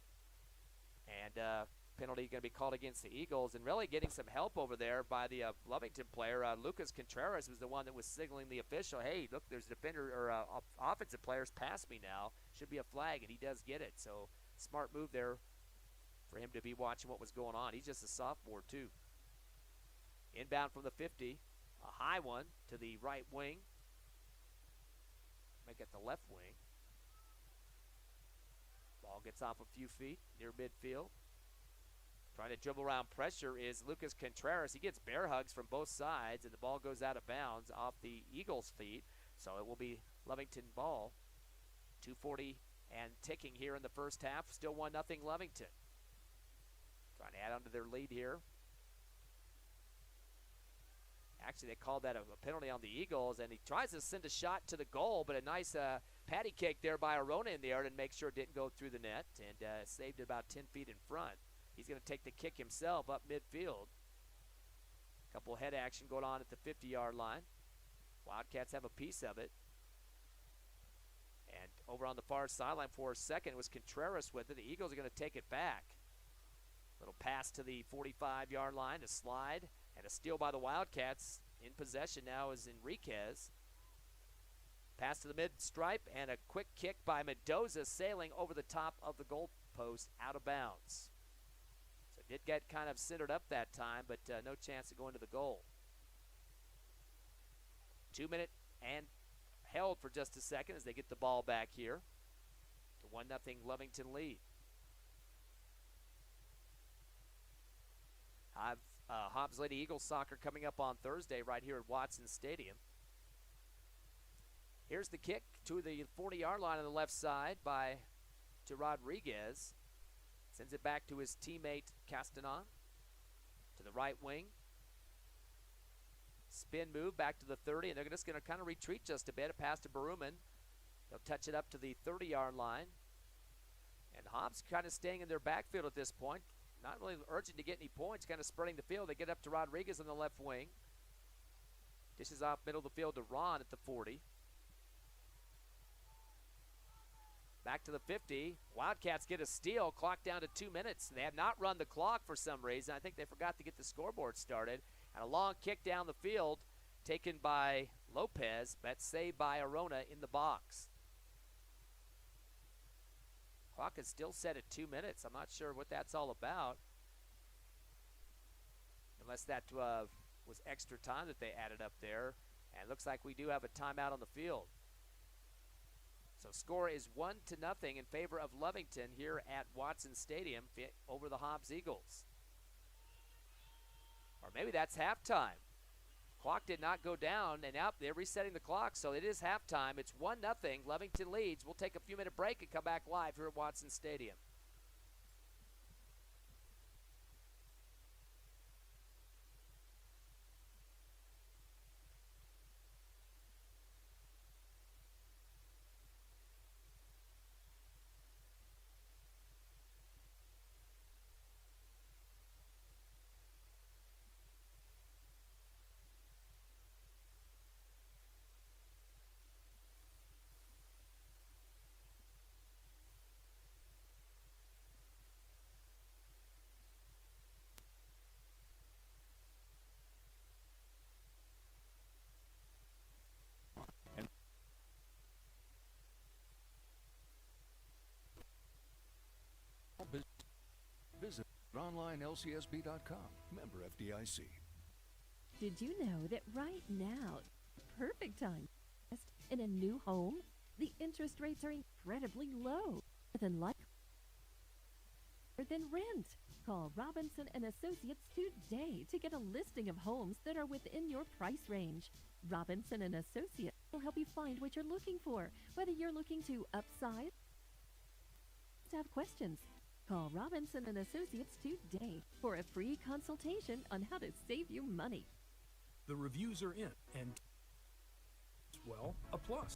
And penalty going to be called against the Eagles. And really getting some help over there by the Lovington player. Lucas Contreras was the one that was signaling the official, hey, look, there's a defender or offensive players past me now. Should be a flag, and he does get it. So smart move there for him to be watching what was going on. He's just a sophomore, too. Inbound from the 50, a high one to the right wing. Make it the left wing. Ball gets off a few feet near midfield. Trying to dribble around pressure is Lucas Contreras. He gets bear hugs from both sides, and the ball goes out of bounds off the Eagles' feet. So it will be Lovington ball. 2:40 and ticking here in the first half. Still 1-0 Lovington. Trying to add on to their lead here. Actually, they called that a penalty on the Eagles, and he tries to send a shot to the goal, but a nice patty cake there by Arona in the air to make sure it didn't go through the net, and saved it about 10 feet in front. He's going to take the kick himself up midfield. Couple head action going on at the 50-yard line. Wildcats have a piece of it. And over on the far sideline for a second was Contreras with it. The Eagles are going to take it back. Little pass to the 45-yard line, a slide, and a steal by the Wildcats. In possession now is Enriquez. Pass to the mid-stripe, and a quick kick by Mendoza sailing over the top of the goal post out of bounds. So it did get kind of centered up that time, but no chance to go into the goal. 2 minute and held for just a second as they get the ball back here. To 1-0 Lovington lead. Hobbs Lady Eagles soccer coming up on Thursday right here at Watson Stadium. Here's the kick to the 40-yard line on the left side to Rodriguez. Sends it back to his teammate Castanon. To the right wing. Spin move back to the 30, and they're just going to kind of retreat just a bit. A pass to Baruman. They'll touch it up to the 30-yard line. And Hobbs kind of staying in their backfield at this point. Not really urgent to get any points, kind of spreading the field. They get up to Rodriguez on the left wing. Dishes off middle of the field to Ron at the 40. Back to the 50. Wildcats get a steal. Clock down to 2 minutes. They have not run the clock for some reason. I think they forgot to get the scoreboard started. And a long kick down the field taken by Lopez, but saved by Arona in the box. Clock is still set at 2 minutes. I'm not sure what that's all about. Unless that was extra time that they added up there. And it looks like we do have a timeout on the field. So score is 1-0 in favor of Lovington here at Watson Stadium over the Hobbs Eagles. Or maybe that's halftime. Clock did not go down, and now they're resetting the clock, so it is halftime. It's 1-0. Lovington leads. We'll take a few-minute break and come back live here at Watson Stadium. OnlineLCSB.com. Member FDIC. Did you know that right now, perfect time to invest in a new home? The interest rates are incredibly low, than rent. Call Robinson and Associates today to get a listing of homes that are within your price range. Robinson and Associates will help you find what you're looking for, whether you're looking to upsize, have questions. Call Robinson and Associates today for a free consultation on how to save you money. The reviews are in, and well, a plus.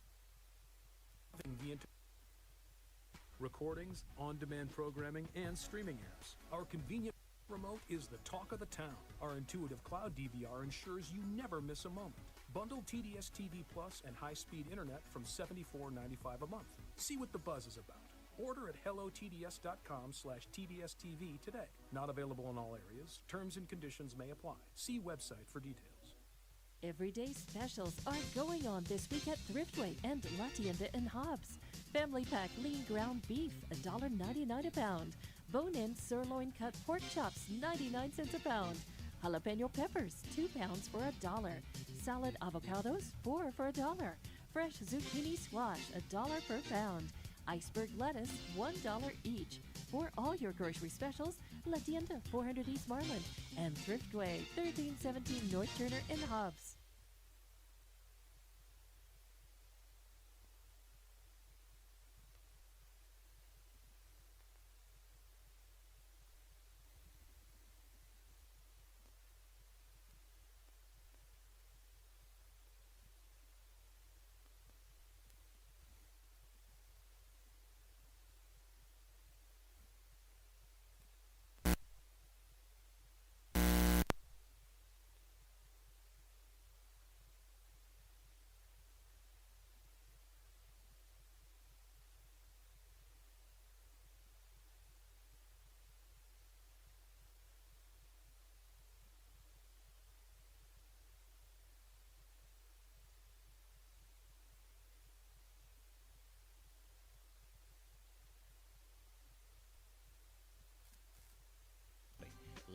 Recordings, on-demand programming, and streaming apps. Our convenient remote is the talk of the town. Our intuitive cloud DVR ensures you never miss a moment. Bundle TDS TV Plus and high-speed internet from $74.95 a month. See what the buzz is about. Order at hellotds.com/TDSTV today. Not available in all areas. Terms and conditions may apply. See website for details. Everyday specials are going on this week at Thriftway and La Tienda in Hobbs. Family pack lean ground beef, $1.99 a pound. Bone-in sirloin cut pork chops, 99 cents a pound. Jalapeno peppers, 2 pounds for $1. Salad avocados, 4 for $1. Fresh zucchini squash, $1 per pound. Iceberg lettuce, $1 each. For all your grocery specials, La Tienda, 400 East Marlin, and Thriftway, 1317 North Turner in Hobbs.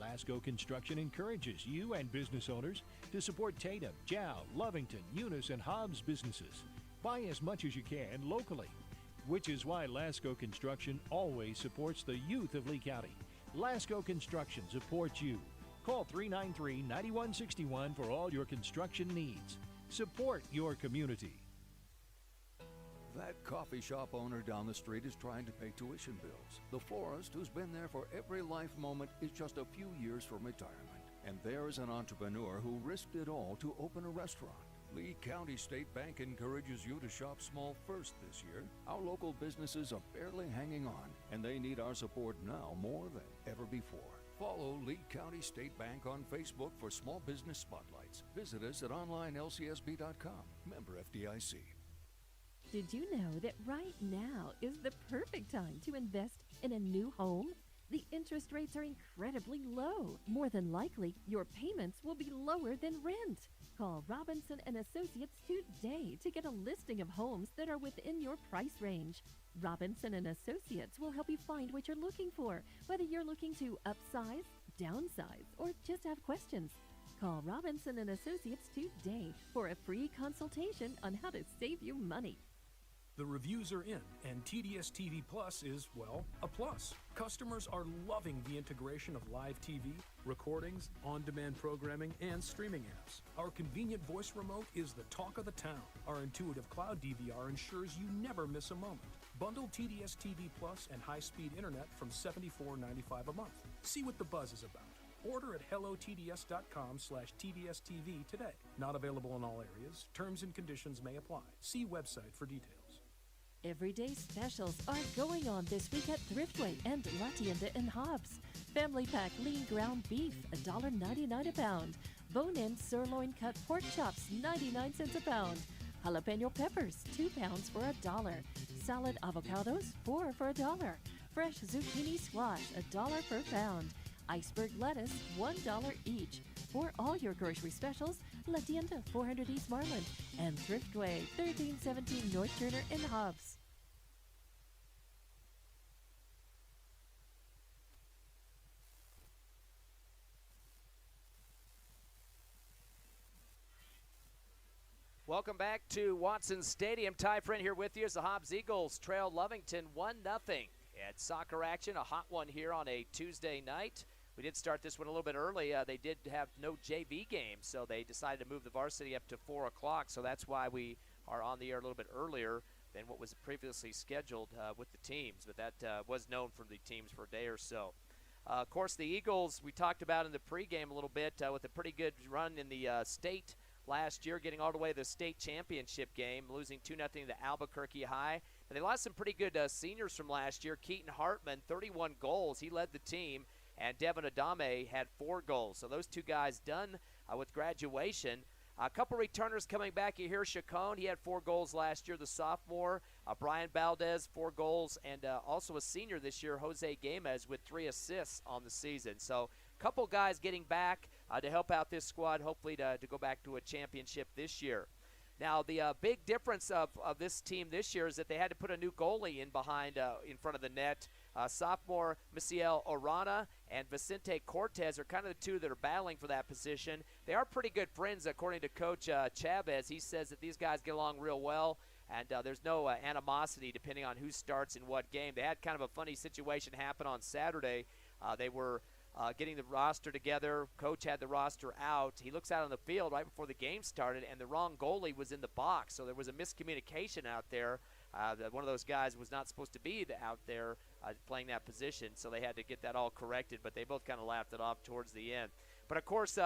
Lasco Construction encourages you and business owners to support Tatum, Jow, Lovington, Eunice, and Hobbs businesses. Buy as much as you can locally, which is why Lasco Construction always supports the youth of Lee County. Lasco Construction supports you. Call 393-9161 for all your construction needs. Support your community. That coffee shop owner down the street is trying to pay tuition bills. The florist who's been there for every life moment is just a few years from retirement. And there's an entrepreneur who risked it all to open a restaurant. Lee County State Bank encourages you to shop small first this year. Our local businesses are barely hanging on, and they need our support now more than ever before. Follow Lee County State Bank on Facebook for small business spotlights. Visit us at OnlineLCSB.com. Member FDIC. Did you know that right now is the perfect time to invest in a new home? The interest rates are incredibly low. More than likely, your payments will be lower than rent. Call Robinson and Associates today to get a listing of homes that are within your price range. Robinson and Associates will help you find what you're looking for, whether you're looking to upsize, downsize, or just have questions. Call Robinson and Associates today for a free consultation on how to save you money. The reviews are in, and TDS TV Plus is, well, a plus. Customers are loving the integration of live TV, recordings, on-demand programming, and streaming apps. Our convenient voice remote is the talk of the town. Our intuitive cloud DVR ensures you never miss a moment. Bundle TDS TV Plus and high-speed internet from $74.95 a month. See what the buzz is about. Order at hellotds.com/TDSTV today. Not available in all areas. Terms and conditions may apply. See website for details. Everyday specials are going on this week at Thriftway and La Tienda in Hobbs. Family pack lean ground beef, $1.99 a pound. Bone-in sirloin cut pork chops, 99 cents a pound. Jalapeno peppers, 2 pounds for $1. Salad avocados, 4 for $1. Fresh zucchini squash, $1 per pound. Iceberg lettuce, $1 each. For all your grocery specials, La Tienda, 400 East Marlin, and Thriftway, 1317 North Turner in Hobbs. Welcome back to Watson Stadium. Ty Friend here with you as the Hobbs Eagles trail Lovington 1-0 at soccer action, a hot one here on a Tuesday night. We did start this one a little bit early. They did have no JV game, so they decided to move the varsity up to 4 o'clock, so that's why we are on the air a little bit earlier than what was previously scheduled with the teams, but that was known from the teams for a day or so. Of course, the Eagles, we talked about in the pregame a little bit with a pretty good run in the state last year, getting all the way to the state championship game, losing 2-0 to Albuquerque High. And they lost some pretty good seniors from last year. Keaton Hartman, 31 goals. He led the team. And Devin Adame had 4 goals. So those two guys done with graduation. A couple returners coming back. You hear Chacon. He had 4 goals last year, the sophomore. Brian Valdez, 4 goals. And also a senior this year, Jose Gamez, with 3 assists on the season. So a couple guys getting back to help out this squad, hopefully to go back to a championship this year. Now, the big difference of this team this year is that they had to put a new goalie in behind, in front of the net. Sophomore Misiel Orana and Vicente Cortez are kind of the two that are battling for that position. They are pretty good friends, according to Coach Chavez. He says that these guys get along real well, and there's no animosity depending on who starts in what game. They had kind of a funny situation happen on Saturday. They were getting the roster together. Coach had the roster out. He looks out on the field right before the game started, and the wrong goalie was in the box. So there was a miscommunication out there. One of those guys was not supposed to be out there playing that position, so they had to get that all corrected, but they both kind of laughed it off towards the end. But, of course,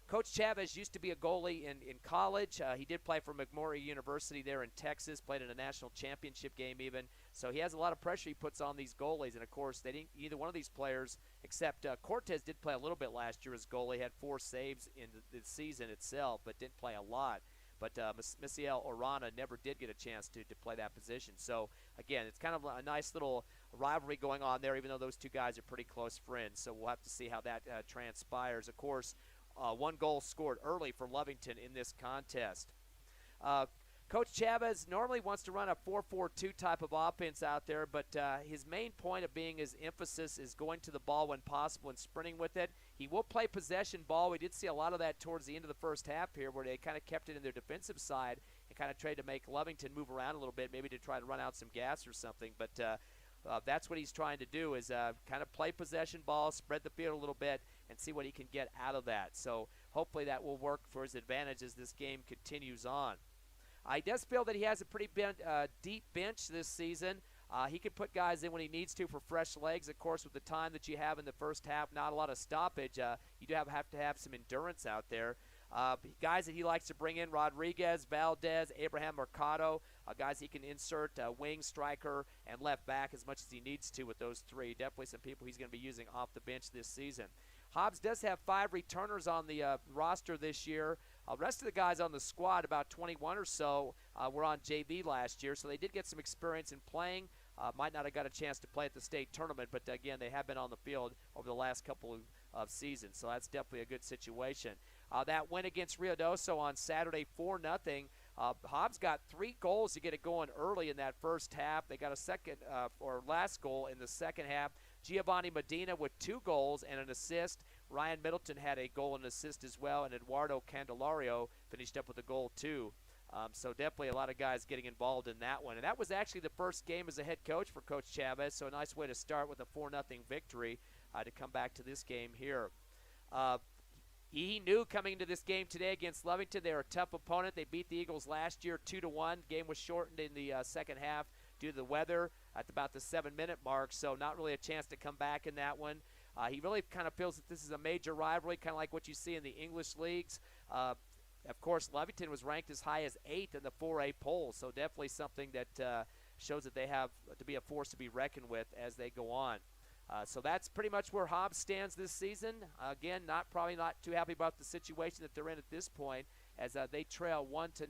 Coach Chavez used to be a goalie in college. He did play for McMurray University there in Texas, played in a national championship game even. So he has a lot of pressure he puts on these goalies. And, of course, they didn't, either one of these players, except Cortez did play a little bit last year as goalie, had 4 saves in the season itself, but didn't play a lot. But Misiel Orana never did get a chance to play that position. So, again, it's kind of a nice little rivalry going on there, even though those two guys are pretty close friends. So we'll have to see how that transpires. Of course, 1 goal scored early for Lovington in this contest. Coach Chavez normally wants to run a 4-4-2 type of offense out there, but his main point of being his emphasis is going to the ball when possible and sprinting with it. He will play possession ball. We did see a lot of that towards the end of the first half here, where they kind of kept it in their defensive side and kind of tried to make Lovington move around a little bit, maybe to try to run out some gas or something. But that's what he's trying to do, is kind of play possession ball, spread the field a little bit, and see what he can get out of that. So hopefully that will work for his advantage as this game continues on. He does feel that he has a pretty deep bench this season. He can put guys in when he needs to for fresh legs. Of course, with the time that you have in the first half, not a lot of stoppage. You do have to have some endurance out there. Guys that he likes to bring in, Rodriguez, Valdez, Abraham Mercado, guys he can insert wing, striker, and left back as much as he needs to with those 3. Definitely some people he's going to be using off the bench this season. Hobbs does have 5 returners on the roster this year. The rest of the guys on the squad, about 21 or so, were on JV last year, so they did get some experience in playing. Might not have got a chance to play at the state tournament, but again, they have been on the field over the last couple of seasons, so that's definitely a good situation. That win against Ruidoso on Saturday, 4-0. Hobbs got 3 goals to get it going early in that first half. They got a second or last goal in the second half. Giovanni Medina with 2 goals and an assist. Ryan Middleton had a goal and assist as well, and Eduardo Candelario finished up with a goal too. So definitely a lot of guys getting involved in that one. And that was actually the first game as a head coach for Coach Chavez, so a nice way to start with a 4-0 victory to come back to this game here. He knew coming into this game today against Lovington they were a tough opponent. They beat the Eagles last year 2-1. Game was shortened in the second half due to the weather at about the 7-minute mark, so not really a chance to come back in that one. He really kind of feels that this is a major rivalry, kind of like what you see in the English leagues. Of course, Lovington was ranked as high as 8th in the 4A poll, so definitely something that shows that they have to be a force to be reckoned with as they go on. So that's pretty much where Hobbs stands this season. Again, probably not too happy about the situation that they're in at this point, as they trail 1-0.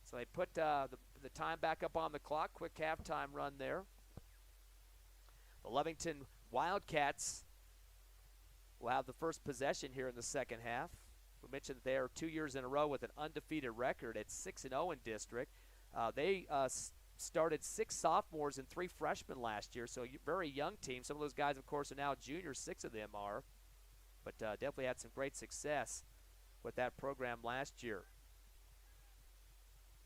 So they put the time back up on the clock. Quick halftime run there. The Lovington Wildcats will have the first possession here in the second half. We mentioned that they are 2 years in a row with an undefeated record at 6-0 in district. They started 6 sophomores and 3 freshmen last year, so a very young team. Some of those guys, of course, are now juniors. 6 of them are, but definitely had some great success with that program last year.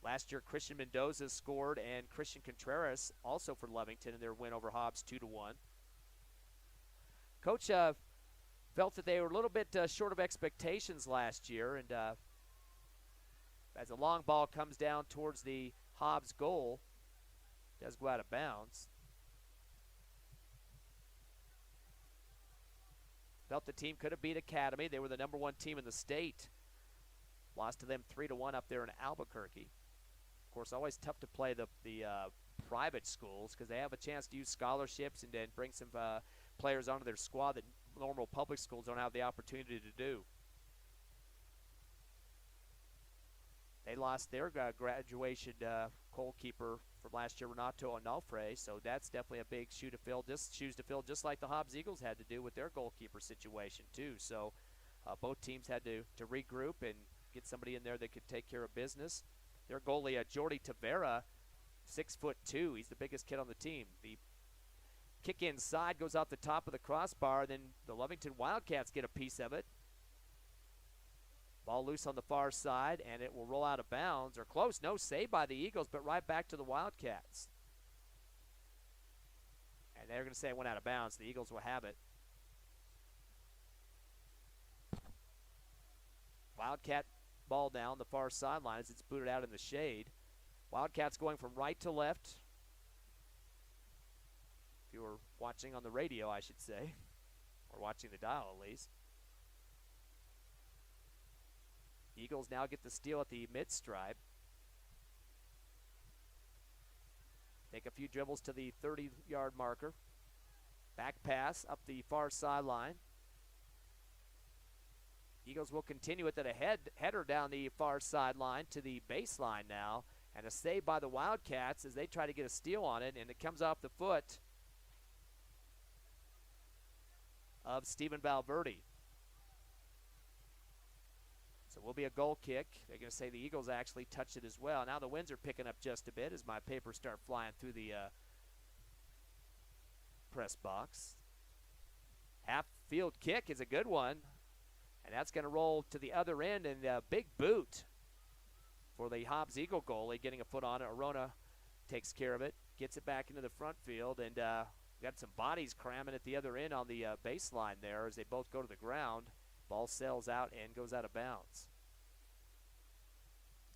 Last year, Christian Mendoza scored, and Christian Contreras also for Lovington in their win over Hobbs 2-1. Coach felt that they were a little bit short of expectations last year, and as the long ball comes down towards the Hobbs goal, it does go out of bounds. Felt the team could have beat Academy. They were the number 1 team in the state. Lost to them 3-1 up there in Albuquerque. Of course, always tough to play the private schools because they have a chance to use scholarships and then bring some players onto their squad that normal public schools don't have the opportunity to do. They lost their graduation goalkeeper from last year, Renato Onofre, so that's definitely a big shoes to fill, just like the Hobbs Eagles had to do with their goalkeeper situation too. So both teams had to regroup and get somebody in there that could take care of business. Their goalie, Jordy Tavera, 6'2". He's the biggest kid on the team. The kick inside goes out the top of the crossbar, then the Lovington Wildcats get a piece of it. Ball loose on the far side, and it will roll out of bounds, or close. No save by the Eagles, but right back to the Wildcats. And they're going to say it went out of bounds. The Eagles will have it. Wildcat ball down the far sideline as it's booted out in the shade. Wildcats going from right to left. If you were watching on the radio, I should say, or watching the dial at least. Eagles now get the steal at the mid-stripe. Take a few dribbles to the 30-yard marker. Back pass up the far sideline. Eagles will continue with a header down the far sideline to the baseline now. And a save by the Wildcats as they try to get a steal on it, and it comes off the foot of Stephen Valverde. So it will be a goal kick. They're going to say the Eagles actually touched it as well. Now the winds are picking up just a bit as my papers start flying through the press box. Half-field kick is a good one, and that's going to roll to the other end, and a big boot for the Hobbs Eagle goalie, getting a foot on it. Arona takes care of it, gets it back into the front field, and got some bodies cramming at the other end on the baseline there as they both go to the ground. Ball sails out and goes out of bounds.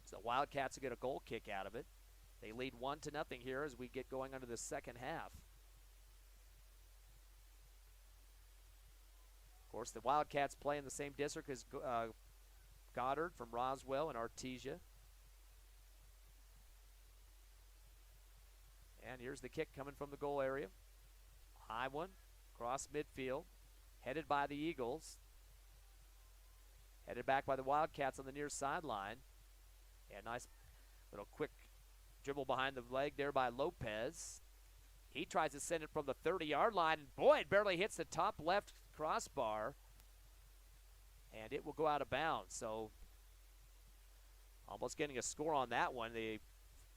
So Wildcats will get a goal kick out of it. They lead 1-0 here as we get going into the second half. Of course, the Wildcats play in the same district as Goddard from Roswell and Artesia. And here's the kick coming from the goal area. High one, cross midfield, headed by the Eagles. Headed back by the Wildcats on the near sideline. And nice little quick dribble behind the leg there by Lopez. He tries to send it from the 30-yard line, and boy, it barely hits the top left crossbar. And it will go out of bounds. So almost getting a score on that one.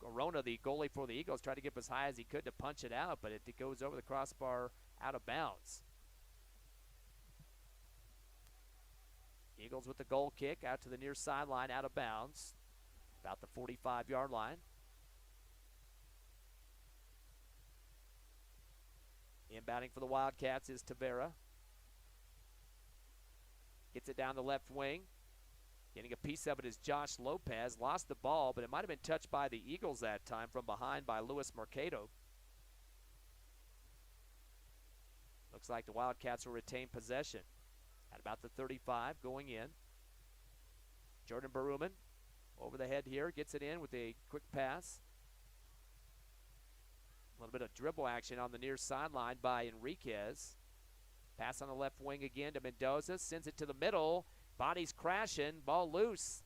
Arona, the goalie for the Eagles, tried to get as high as he could to punch it out, but it goes over the crossbar out of bounds. Eagles with the goal kick out to the near sideline, out of bounds, about the 45-yard line. Inbounding for the Wildcats is Tavera. Gets it down the left wing. Getting a piece of it is Josh Lopez. Lost the ball, but it might have been touched by the Eagles that time from behind by Luis Mercado. Looks like the Wildcats will retain possession at about the 35 going in. Jordan Baruman over the head here, gets it in with a quick pass. A little bit of dribble action on the near sideline by Enriquez. Pass on the left wing again to Mendoza, sends it to the middle. Bodies crashing, ball loose.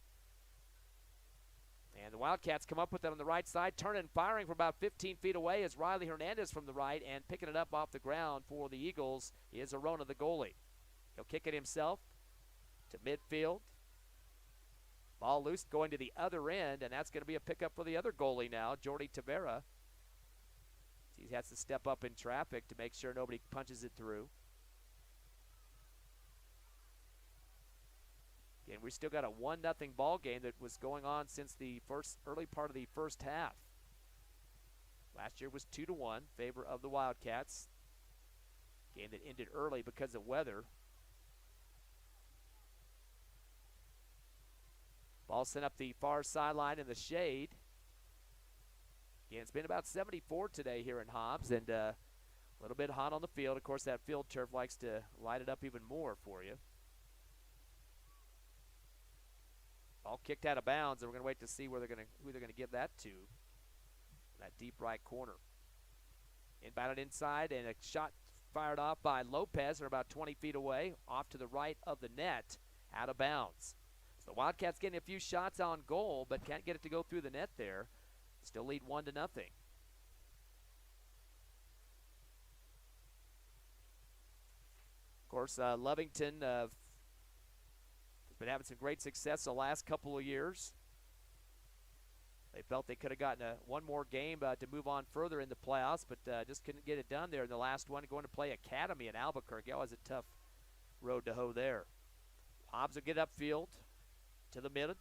And the Wildcats come up with it on the right side, turning and firing from about 15 feet away is Riley Hernandez from the right, and picking it up off the ground for the Eagles is Arona, the goalie. He'll kick it himself to midfield. Ball loose going to the other end, and that's going to be a pickup for the other goalie now, Jordy Tavera. He has to step up in traffic to make sure nobody punches it through. And we still got a 1-0 ball game that was going on since the early part of the first half. Last year was 2-1 favor of the Wildcats. Game that ended early because of weather. Ball sent up the far sideline in the shade. Again, it's been about 74 today here in Hobbs, and a little bit hot on the field. Of course, that field turf likes to light it up even more for you. All kicked out of bounds, and we're going to wait to see who they're going to give that to. That deep right corner. Inbounded inside, and a shot fired off by Lopez. They're about 20 feet away, off to the right of the net, out of bounds. So the Wildcats getting a few shots on goal, but can't get it to go through the net there. Still lead 1-0. Of course, Lovington has been having some great success the last couple of years. They felt they could have gotten one more game to move on further in the playoffs, but just couldn't get it done there in the last one, going to play Academy in Albuquerque. Always a tough road to hoe there. Hobbs will get upfield to the mid.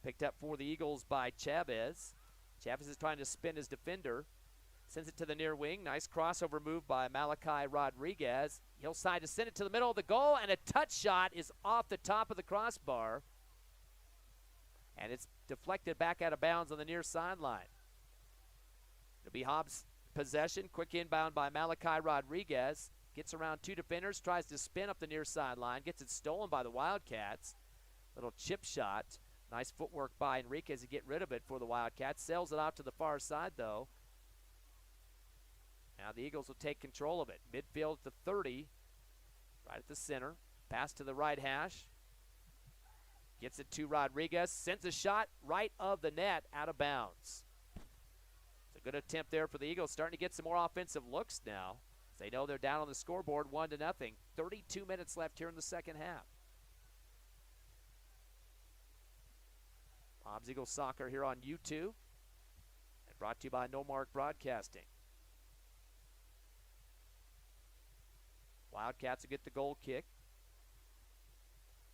Picked up for the Eagles by Chavez. Chavez is trying to spin his defender. Sends it to the near wing. Nice crossover move by Malachi Rodriguez. He'll side to send it to the middle of the goal, and a touch shot is off the top of the crossbar. And it's deflected back out of bounds on the near sideline. It'll be Hobbs' possession. Quick inbound by Malachi Rodriguez. Gets around two defenders, tries to spin up the near sideline. Gets it stolen by the Wildcats. Little chip shot. Nice footwork by Enriquez to get rid of it for the Wildcats. Sails it out to the far side, though. Now the Eagles will take control of it. Midfield at the 30, right at the center. Pass to the right hash. Gets it to Rodriguez. Sends a shot right of the net, out of bounds. It's a good attempt there for the Eagles. Starting to get some more offensive looks now. They know they're down on the scoreboard 1-0. 32 minutes left here in the second half. Hobbs Eagles Soccer here on YouTube. And brought to you by No Mark Broadcasting. Wildcats will get the goal kick.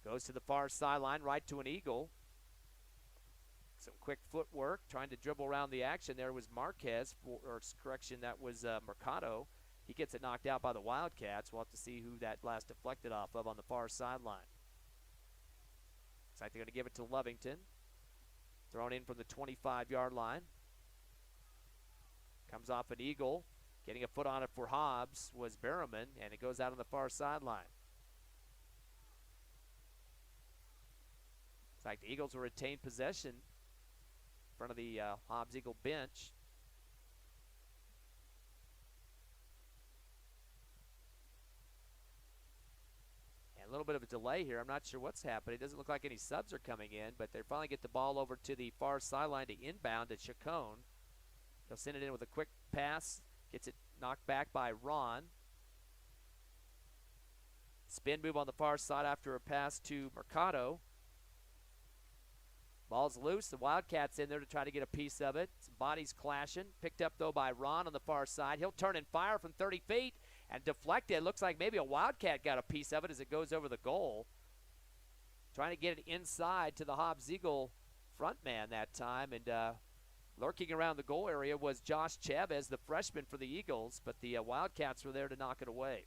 Goes to the far sideline, right to an Eagle. Some quick footwork, trying to dribble around the action. There was Marquez, that was Mercado. He gets it knocked out by the Wildcats. We'll have to see who that last deflected off of on the far sideline. Looks like they're going to give it to Lovington. Thrown in from the 25-yard line. Comes off an Eagle. Getting a foot on it for Hobbs was Berriman, and it goes out on the far sideline. Looks like the Eagles will retain possession in front of the Hobbs Eagle bench. And a little bit of a delay here. I'm not sure what's happening. It doesn't look like any subs are coming in, but they finally get the ball over to the far sideline to inbound at Chacon. They'll send it in with a quick pass. Gets it knocked back by Ron. Spin move on the far side after a pass to Mercado. Ball's loose. The Wildcats in there to try to get a piece of it. Some bodies clashing. Picked up, though, by Ron on the far side. He'll turn and fire from 30 feet and deflect it. Looks like maybe a Wildcat got a piece of it as it goes over the goal. Trying to get it inside to the Hobbs Eagle front man that time. And lurking around the goal area was Josh Chavez, the freshman for the Eagles, but the Wildcats were there to knock it away.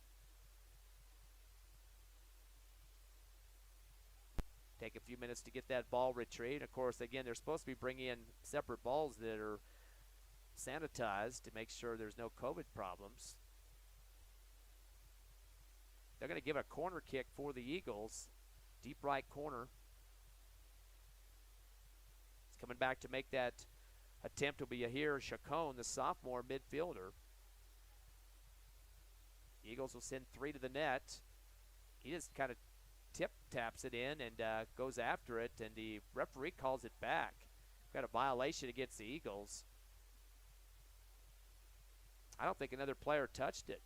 Take a few minutes to get that ball retrieved. Of course, again, they're supposed to be bringing in separate balls that are sanitized to make sure there's no COVID problems. They're going to give a corner kick for the Eagles. Deep right corner. It's coming back to make that attempt will be here, Chacon, the sophomore midfielder. The Eagles will send 3 to the net. He just kind of taps it in and goes after it, and the referee calls it back. Got a violation against the Eagles. I don't think another player touched it.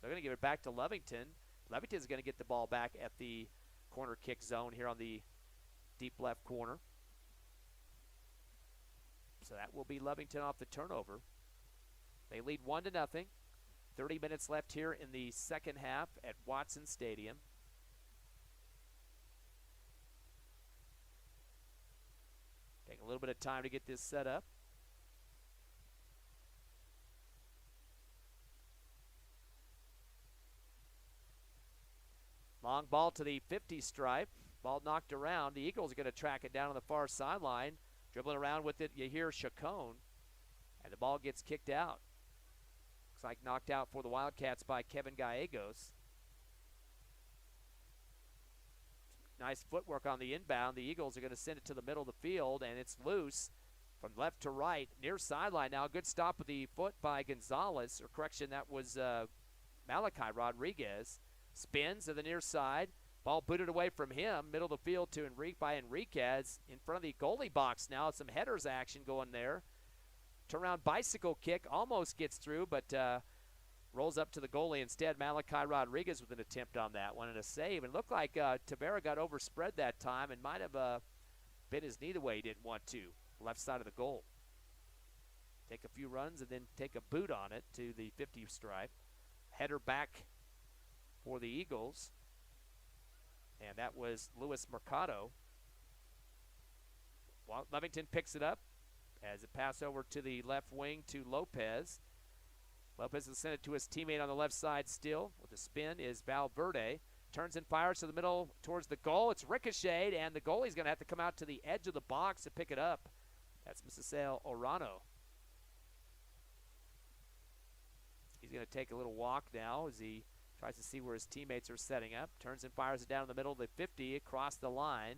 They're going to give it back to Lovington. Lovington's going to get the ball back at the corner kick zone here on the deep left corner. So that will be Lovington off the turnover. They lead 1-0. 30 minutes left here in the second half at Watson Stadium. A little bit of time to get this set up. Long ball to the 50 stripe. Ball knocked around. The Eagles are going to track it down on the far sideline. Dribbling around with it, you hear Chacon. And the ball gets kicked out. Looks like knocked out for the Wildcats by Kevin Gallegos. Nice footwork on the inbound. The Eagles are going to send it to the middle of the field, and it's loose from left to right. Near sideline now. Good stop with the foot by Gonzalez. Or correction, that was Malachi Rodriguez. Spins to the near side. Ball booted away from him. Middle of the field to Enriquez in front of the goalie box now. Some headers action going there. Turnaround bicycle kick almost gets through, but rolls up to the goalie instead. Malachi Rodriguez with an attempt on that one and a save. And it looked like Tavera got overspread that time and might have bent his knee the way he didn't want to. Left side of the goal. Take a few runs and then take a boot on it to the 50 stripe. Header back for the Eagles. And that was Luis Mercado. Lovington picks it up as it passes over to the left wing to Lopez. Lopez has sent it to his teammate on the left side still. With the spin is Valverde. Turns and fires to the middle towards the goal. It's ricocheted, and the goalie's going to have to come out to the edge of the box to pick it up. That's Misael Orano. He's going to take a little walk now as he tries to see where his teammates are setting up. Turns and fires it down in the middle of the 50 across the line.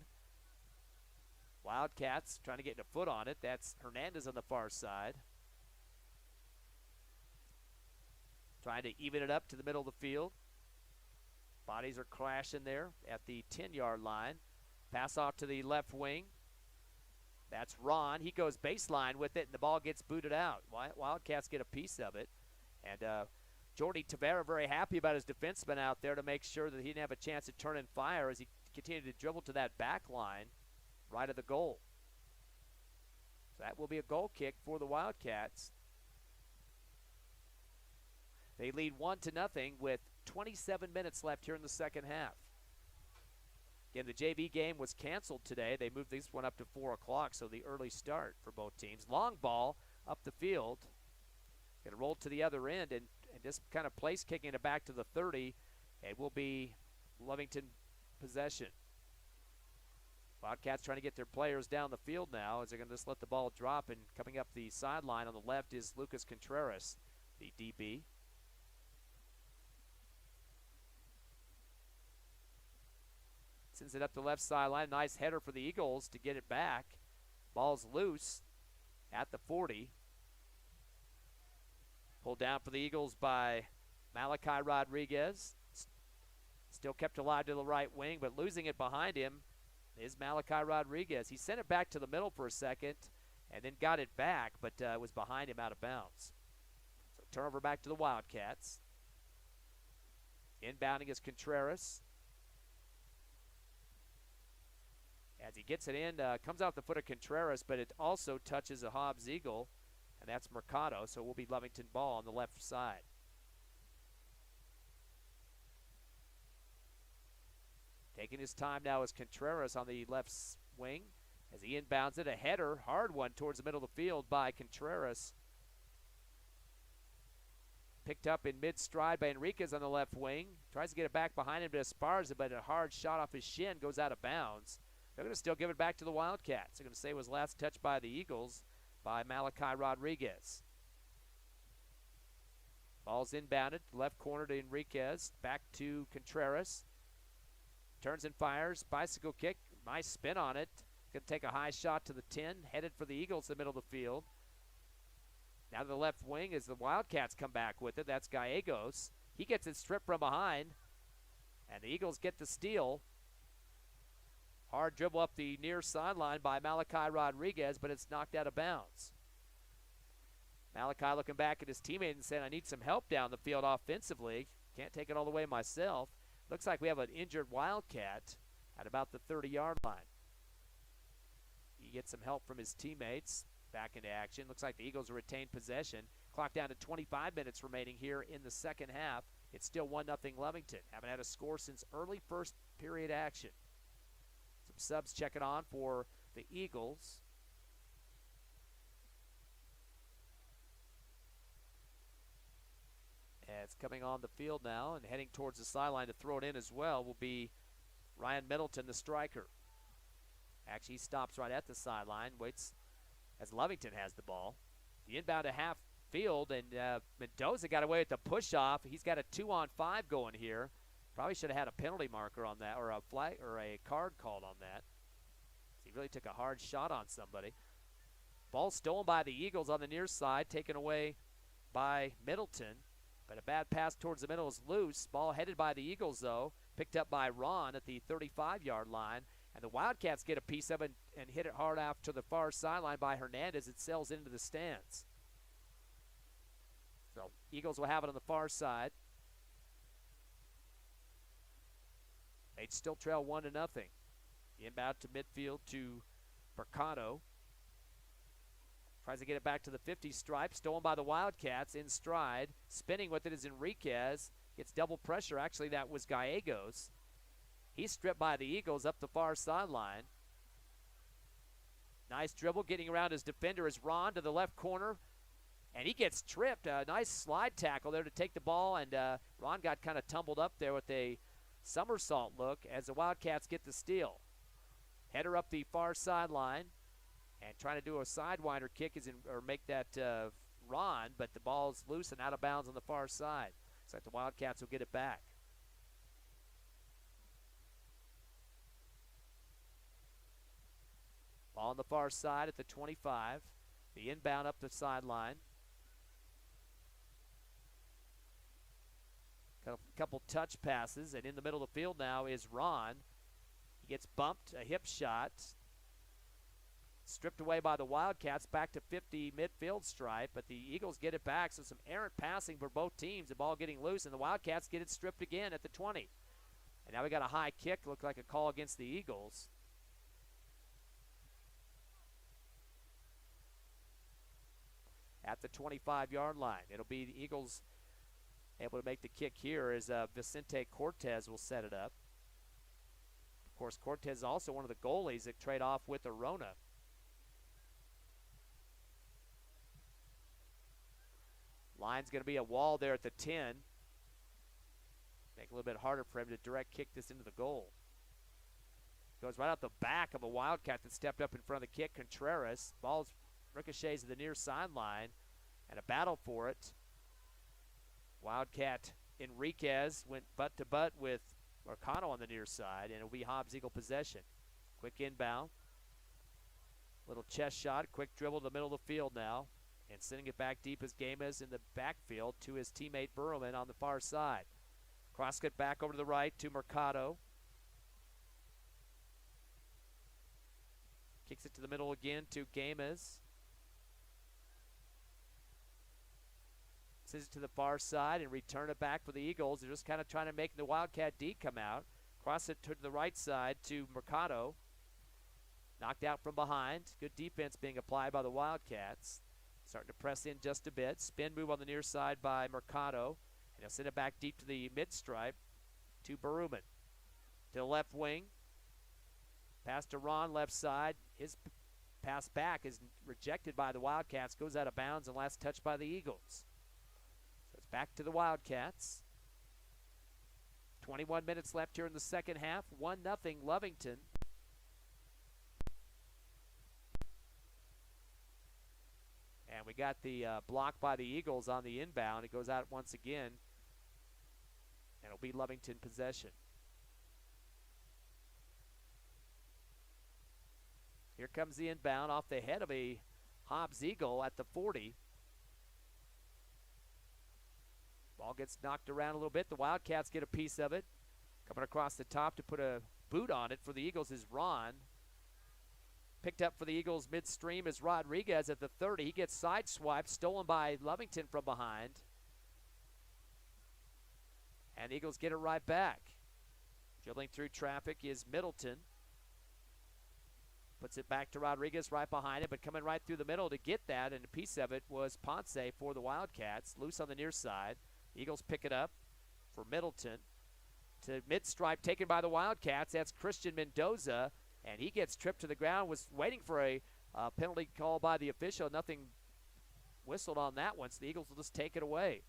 Wildcats trying to get a foot on it. That's Hernandez on the far side. Trying to even it up to the middle of the field. Bodies are crashing there at the 10-yard line. Pass off to the left wing. That's Ron. He goes baseline with it, and the ball gets booted out. Wildcats get a piece of it. And Jordy Tavera very happy about his defenseman out there to make sure that he didn't have a chance to turn and fire as he continued to dribble to that back line right of the goal. So that will be a goal kick for the Wildcats. They lead 1-0 with 27 minutes left here in the second half. Again, the JV game was canceled today. They moved this one up to 4 o'clock, so the early start for both teams. Long ball up the field. Going to roll to the other end and just kind of place kicking it back to the 30. It will be Lovington possession. Wildcats trying to get their players down the field now as they're going to just let the ball drop. And coming up the sideline on the left is Lucas Contreras, the DB. Sends it up the left sideline. Nice header for the Eagles to get it back. Ball's loose at the 40. Pulled down for the Eagles by Malachi Rodriguez. Still kept alive to the right wing, but losing it behind him is Malachi Rodriguez. He sent it back to the middle for a second and then got it back, but was behind him out of bounds. So turnover back to the Wildcats. Inbounding is Contreras. As he gets it in, comes off the foot of Contreras, but it also touches a Hobbs Eagle, and that's Mercado, so it will be Lovington ball on the left side. Taking his time now is Contreras on the left wing. As he inbounds it, a header, hard one towards the middle of the field by Contreras. Picked up in mid-stride by Enriquez on the left wing. Tries to get it back behind him to Esparza, but a hard shot off his shin goes out of bounds. They're going to still give it back to the Wildcats. They're going to say it was last touched by the Eagles by Malachi Rodriguez. Ball's inbounded, left corner to Enriquez, back to Contreras. Turns and fires, bicycle kick, nice spin on it. Going to take a high shot to the 10, headed for the Eagles, the middle of the field. Now to the left wing as the Wildcats come back with it. That's Gallegos. He gets it stripped from behind, and the Eagles get the steal. Hard dribble up the near sideline by Malachi Rodriguez, but it's knocked out of bounds. Malachi looking back at his teammate and saying, I need some help down the field offensively. Can't take it all the way myself. Looks like we have an injured Wildcat at about the 30-yard line. He gets some help from his teammates back into action. Looks like the Eagles retain possession. Clock down to 25 minutes remaining here in the second half. It's still 1-0 Lovington. Haven't had a score since early first period action. Some subs checking on for the Eagles. As coming on the field now and heading towards the sideline to throw it in as well will be Ryan Middleton, the striker. Actually, he stops right at the sideline, waits as Lovington has the ball. The inbound to half field, and Mendoza got away with the push-off. He's got a 2-on-5 going here. Probably should have had a penalty marker on that, or a flag, or a card called on that. He really took a hard shot on somebody. Ball stolen by the Eagles on the near side, taken away by Middleton. But a bad pass towards the middle is loose. Ball headed by the Eagles, though. Picked up by Ron at the 35-yard line. And the Wildcats get a piece of it and hit it hard out to the far sideline by Hernandez. It sails into the stands. So Eagles will have it on the far side. They'd still trail 1-0. The inbound to midfield to Mercado. Tries to get it back to the 50 stripe. Stolen by the Wildcats in stride. Spinning with it is Enriquez. Gets double pressure. Actually, that was Gallegos. He's stripped by the Eagles up the far sideline. Nice dribble. Getting around his defender is Ron to the left corner. And he gets tripped. A nice slide tackle there to take the ball. And Ron got kind of tumbled up there with a somersault look as the Wildcats get the steal. Header up the far sideline. And trying to do a sidewinder kick or make that Ron, but the ball's loose and out of bounds on the far side. Looks like the Wildcats will get it back. Ball on the far side at the 25. The inbound up the sideline. Got a couple touch passes, and in the middle of the field now is Ron. He gets bumped, a hip shot. Stripped away by the Wildcats, back to 50 midfield stripe, but the Eagles get it back, so some errant passing for both teams, the ball getting loose, and the Wildcats get it stripped again at the 20. And now we got a high kick, looked like a call against the Eagles. At the 25-yard line. It'll be the Eagles able to make the kick here as Vicente Cortez will set it up. Of course, Cortez is also one of the goalies that trade off with Arona. Line's going to be a wall there at the 10. Make it a little bit harder for him to direct kick this into the goal. Goes right out the back of a Wildcat that stepped up in front of the kick. Contreras. Ball ricochets to the near sideline. And a battle for it. Wildcat Enriquez went butt to butt with Mercado on the near side. And it'll be Hobbs Eagle possession. Quick inbound. Little chest shot. Quick dribble to the middle of the field now. And sending it back deep as Games in the backfield to his teammate Burrowman on the far side. Cross cut back over to the right to Mercado. Kicks it to the middle again to Games. Sends it to the far side and return it back for the Eagles. They're just kind of trying to make the Wildcat D come out. Cross it to the right side to Mercado. Knocked out from behind. Good defense being applied by the Wildcats. Starting to press in just a bit. Spin move on the near side by Mercado. And he'll send it back deep to the mid-stripe to Baruman. To the left wing. Pass to Ron, left side. His pass back is rejected by the Wildcats. Goes out of bounds and last touched by the Eagles. So it's back to the Wildcats. 21 minutes left here in the second half. 1-0 Lovington. And we got the block by the Eagles on the inbound. It goes out once again. And it'll be Lovington possession. Here comes the inbound off the head of a Hobbs Eagle at the 40. Ball gets knocked around a little bit. The Wildcats get a piece of it. Coming across the top to put a boot on it for the Eagles is Ron. Picked up for the Eagles midstream is Rodriguez at the 30. He gets sideswiped, stolen by Lovington from behind. And the Eagles get it right back. Dribbling through traffic is Middleton. Puts it back to Rodriguez right behind it, but coming right through the middle to get that, and a piece of it was Ponce for the Wildcats. Loose on the near side. The Eagles pick it up for Middleton. To mid-stripe, taken by the Wildcats. That's Christian Mendoza. And he gets tripped to the ground, was waiting for a penalty call by the official. Nothing whistled on that one, so the Eagles will just take it away.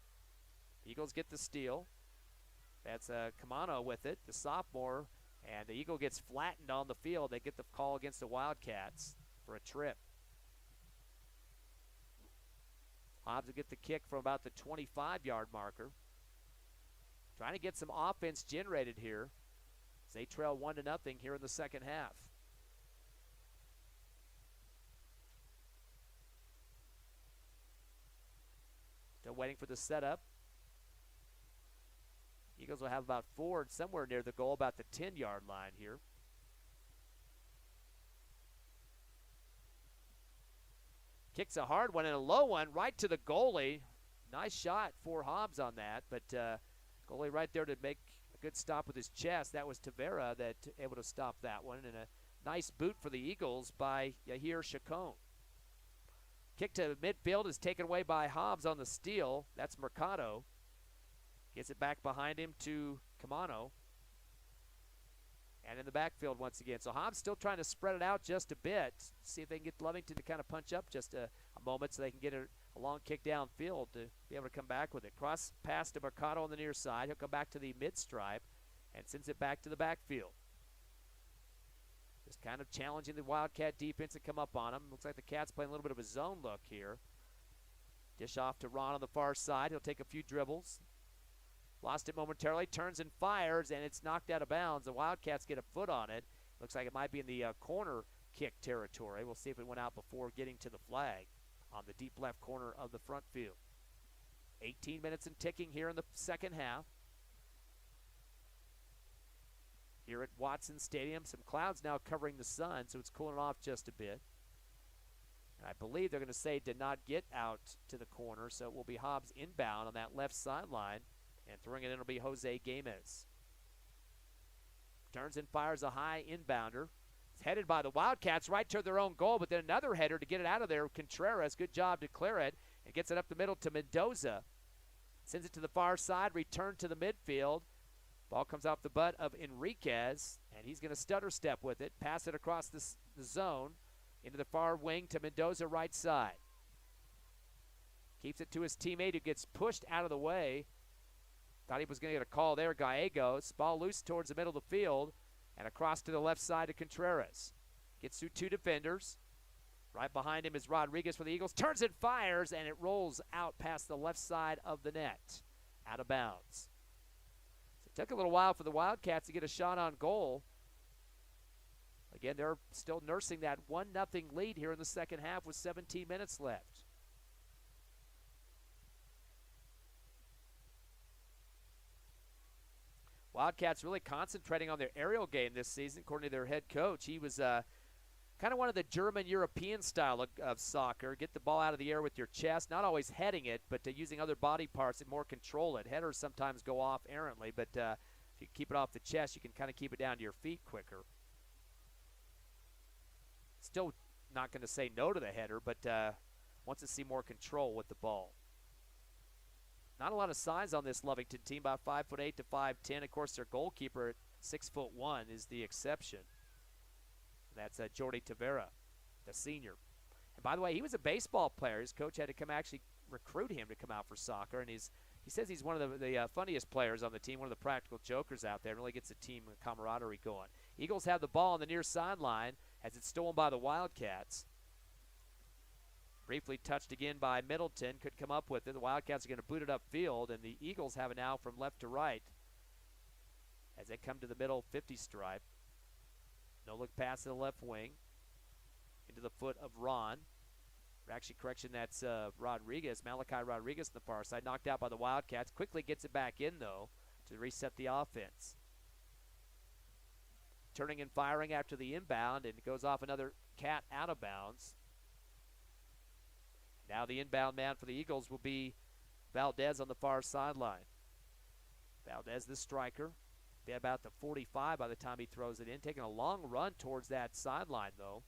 Eagles get the steal. That's Kamano with it, the sophomore, and the Eagle gets flattened on the field. They get the call against the Wildcats for a trip. Hobbs will get the kick from about the 25-yard marker. Trying to get some offense generated here as they trail 1-0 here in the second half. Still waiting for the setup. Eagles will have about 4 somewhere near the goal, about the 10-yard line here. Kicks a hard one and a low one right to the goalie. Nice shot for Hobbs on that, but goalie right there to make a good stop with his chest. That was Tavera that able to stop that one, and a nice boot for the Eagles by Yahir Chacon. Kick to midfield is taken away by Hobbs on the steal. That's Mercado. Gets it back behind him to Kamano. And in the backfield once again. So Hobbs still trying to spread it out just a bit. See if they can get Lovington to kind of punch up just a moment so they can get a long kick downfield to be able to come back with it. Cross pass to Mercado on the near side. He'll come back to the mid-stripe and sends it back to the backfield. Just kind of challenging the Wildcat defense to come up on him. Looks like the Cats playing a little bit of a zone look here. Dish off to Ron on the far side. He'll take a few dribbles. Lost it momentarily, turns and fires, and it's knocked out of bounds. The Wildcats get a foot on it. Looks like it might be in the corner kick territory. We'll see if it went out before getting to the flag on the deep left corner of the front field. 18 minutes and ticking here in the second half. Here at Watson Stadium, some clouds now covering the sun, so it's cooling off just a bit. And I believe they're going to say did not get out to the corner, so it will be Hobbs inbound on that left sideline. And throwing it in will be Jose Gamez. Turns and fires a high inbounder. It's headed by the Wildcats right to their own goal, but then another header to get it out of there. Contreras, good job to clear it. And gets it up the middle to Mendoza. Sends it to the far side, return to the midfield. Ball comes off the butt of Enriquez, and he's going to stutter step with it. Pass it across the zone into the far wing to Mendoza right side. Keeps it to his teammate who gets pushed out of the way. Thought he was going to get a call there, Gallegos. Ball loose towards the middle of the field and across to the left side to Contreras. Gets through 2 defenders. Right behind him is Rodriguez for the Eagles. Turns and fires, and it rolls out past the left side of the net. Out of bounds. So it took a little while for the Wildcats to get a shot on goal. Again, they're still nursing that 1-0 lead here in the second half with 17 minutes left. Wildcats really concentrating on their aerial game this season, according to their head coach. He was kind of one of the German European style of soccer. Get the ball out of the air with your chest, not always heading it, but using other body parts and more control it. Headers sometimes go off errantly, but if you keep it off the chest, you can kind of keep it down to your feet quicker. Still not going to say no to the header, but wants to see more control with the ball. Not a lot of size on this Lovington team, about 5'8" to 5'10". Of course, their goalkeeper at 6'1" is the exception. That's Jordi Tavera, the senior. And by the way, he was a baseball player. His coach had to come actually recruit him to come out for soccer, and he says he's one of the funniest players on the team, one of the practical jokers out there, and really gets the team camaraderie going. Eagles have the ball on the near sideline as it's stolen by the Wildcats. Briefly touched again by Middleton, could come up with it. The Wildcats are going to boot it upfield, and the Eagles have it now from left to right as they come to the middle 50 stripe. No look pass to the left wing into the foot of Ron. Actually, correction, that's Rodriguez, Malachi Rodriguez on the far side, knocked out by the Wildcats. Quickly gets it back in, though, to reset the offense. Turning and firing after the inbound, and it goes off another Cat out of bounds. Now the inbound man for the Eagles will be Valdez on the far sideline. Valdez, the striker, be about the 45 by the time he throws it in. Taking a long run towards that sideline, though.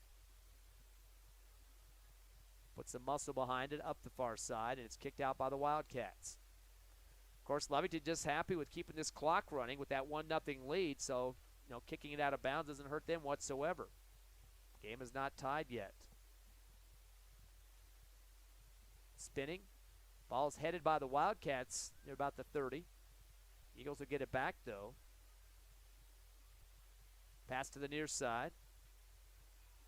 Puts some muscle behind it up the far side, and it's kicked out by the Wildcats. Of course, Lovington just happy with keeping this clock running with that 1-0 lead, so kicking it out of bounds doesn't hurt them whatsoever. Game is not tied yet. Spinning, Ball's headed by the Wildcats. They're about the 30. Eagles will get it back, though. Pass to the near side.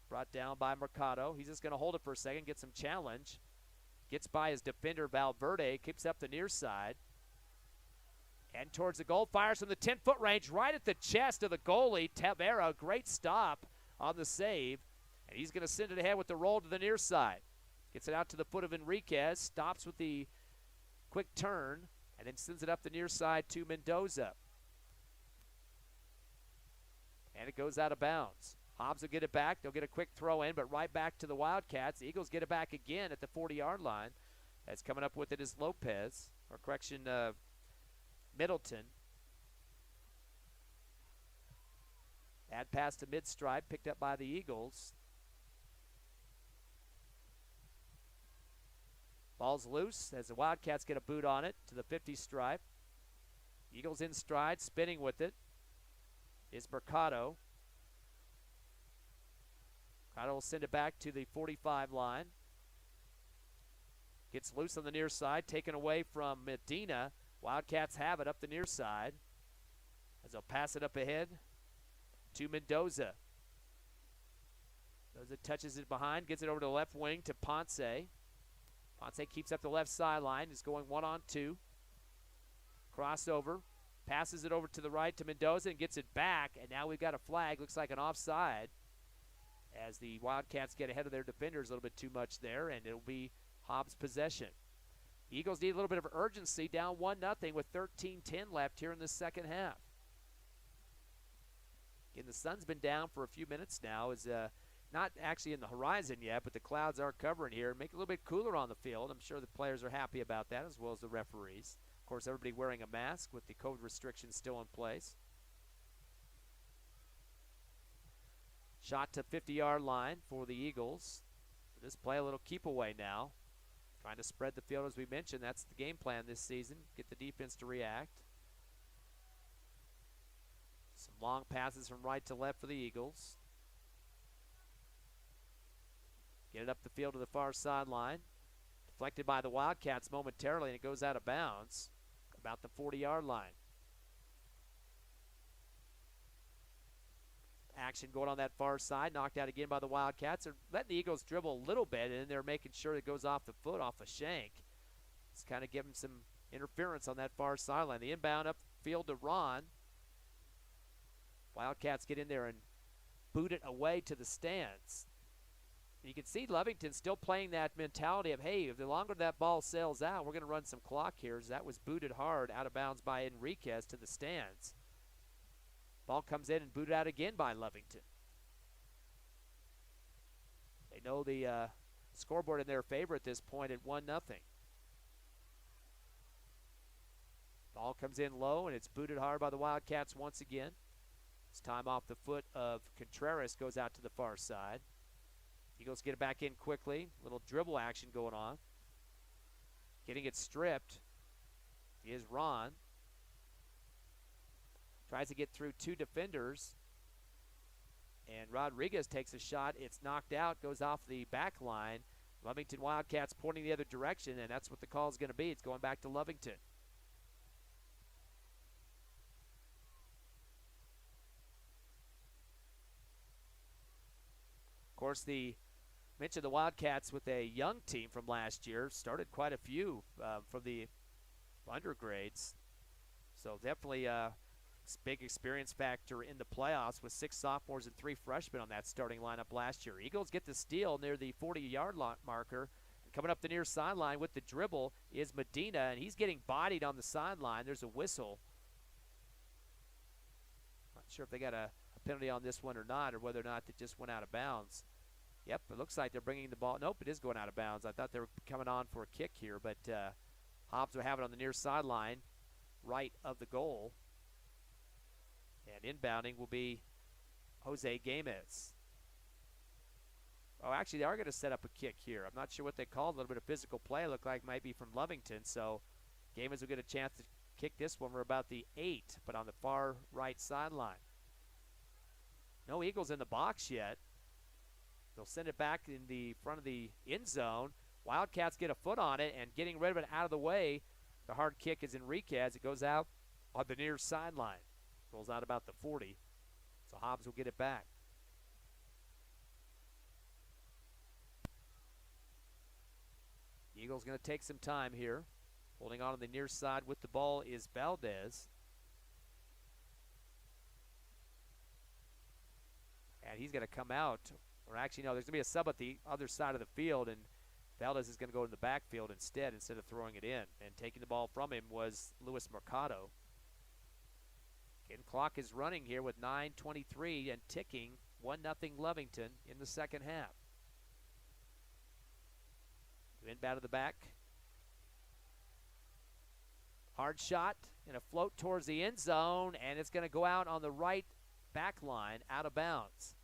Brought down by Mercado. He's just going to hold it for a second, get some challenge. Gets by his defender, Valverde. Keeps up the near side. And towards the goal. Fires from the 10-foot range right at the chest of the goalie, Tavera. Great stop on the save. And he's going to send it ahead with the roll to the near side. Gets it out to the foot of Enriquez. Stops with the quick turn. And then sends it up the near side to Mendoza. And it goes out of bounds. Hobbs will get it back. They'll get a quick throw in, but right back to the Wildcats. The Eagles get it back again at the 40-yard line. As coming up with it is Lopez, or correction, Middleton. Bad pass to mid-stride, picked up by the Eagles. Ball's loose as the Wildcats get a boot on it to the 50 stripe. Eagles in stride, spinning with it is Mercado. Mercado will send it back to the 45 line. Gets loose on the near side, taken away from Medina. Wildcats have it up the near side as they'll pass it up ahead to Mendoza. Mendoza touches it behind, gets it over to the left wing to Ponce. Ponce keeps up the left sideline, is going 1-on-2. Crossover, passes it over to the right to Mendoza and gets it back, and now we've got a flag. Looks like an offside as the Wildcats get ahead of their defenders a little bit too much there, and it'll be Hobbs' possession. Eagles need a little bit of urgency, down 1-0 with 13:10 left here in the second half. Again, the sun's been down for a few minutes now. Is not actually in the horizon yet, but the clouds are covering here. Make it a little bit cooler on the field. I'm sure the players are happy about that, as well as the referees. Of course, everybody wearing a mask with the COVID restrictions still in place. Shot to 50-yard line for the Eagles. This play a little keep away now. Trying to spread the field, as we mentioned. That's the game plan this season. Get the defense to react. Some long passes from right to left for the Eagles. Get it up the field to the far sideline. Deflected by the Wildcats momentarily, and it goes out of bounds about the 40-yard line. Action going on that far side. Knocked out again by the Wildcats. They're letting the Eagles dribble a little bit, and then they're making sure it goes off the foot, off a shank. It's kind of giving some interference on that far sideline. The inbound upfield to Ron. Wildcats get in there and boot it away to the stands. You can see Lovington still playing that mentality of, hey, if the longer that ball sails out, we're going to run some clock here. As that was booted hard out of bounds by Enriquez to the stands. Ball comes in and booted out again by Lovington. They know the scoreboard in their favor at this point at 1-0. Ball comes in low, and it's booted hard by the Wildcats once again. This time off the foot of Contreras, goes out to the far side. Eagles get it back in quickly. Little dribble action going on. Getting it stripped is Ron. Tries to get through two defenders. And Rodriguez takes a shot. It's knocked out, goes off the back line. Lovington Wildcats pointing the other direction, and that's what the call is going to be. It's going back to Lovington. Of course, mentioned the Wildcats with a young team from last year. Started quite a few from the undergrades. So definitely a big experience factor in the playoffs with 6 sophomores and 3 freshmen on that starting lineup last year. Eagles get the steal near the 40-yard marker. Coming up the near sideline with the dribble is Medina, and he's getting bodied on the sideline. There's a whistle. Not sure if they got a penalty on this one or not, or whether or not it just went out of bounds. Yep, it looks like they're bringing the ball. Nope, it is going out of bounds. I thought they were coming on for a kick here, but Hobbs will have it on the near sideline, right of the goal. And inbounding will be Jose Gamez. Oh, actually, they are going to set up a kick here. I'm not sure what they called. A little bit of physical play. Looked like might be from Lovington. So Gamez will get a chance to kick this one. We're about the 8, but on the far right sideline. No Eagles in the box yet. They'll send it back in the front of the end zone. Wildcats get a foot on it, and getting rid of it out of the way, the hard kick is Enriquez. It goes out on the near sideline. Rolls out about the 40, so Hobbs will get it back. Eagles going to take some time here. Holding on the near side with the ball is Valdez. And he's going to come out. Or actually, no, there's going to be a sub at the other side of the field, and Valdez is going to go in the backfield instead of throwing it in. And taking the ball from him was Luis Mercado. Again, clock is running here with 9:23 and ticking. 1-0 Lovington in the second half. Inbound to the back. Hard shot and a float towards the end zone, and it's going to go out on the right back line, out of bounds.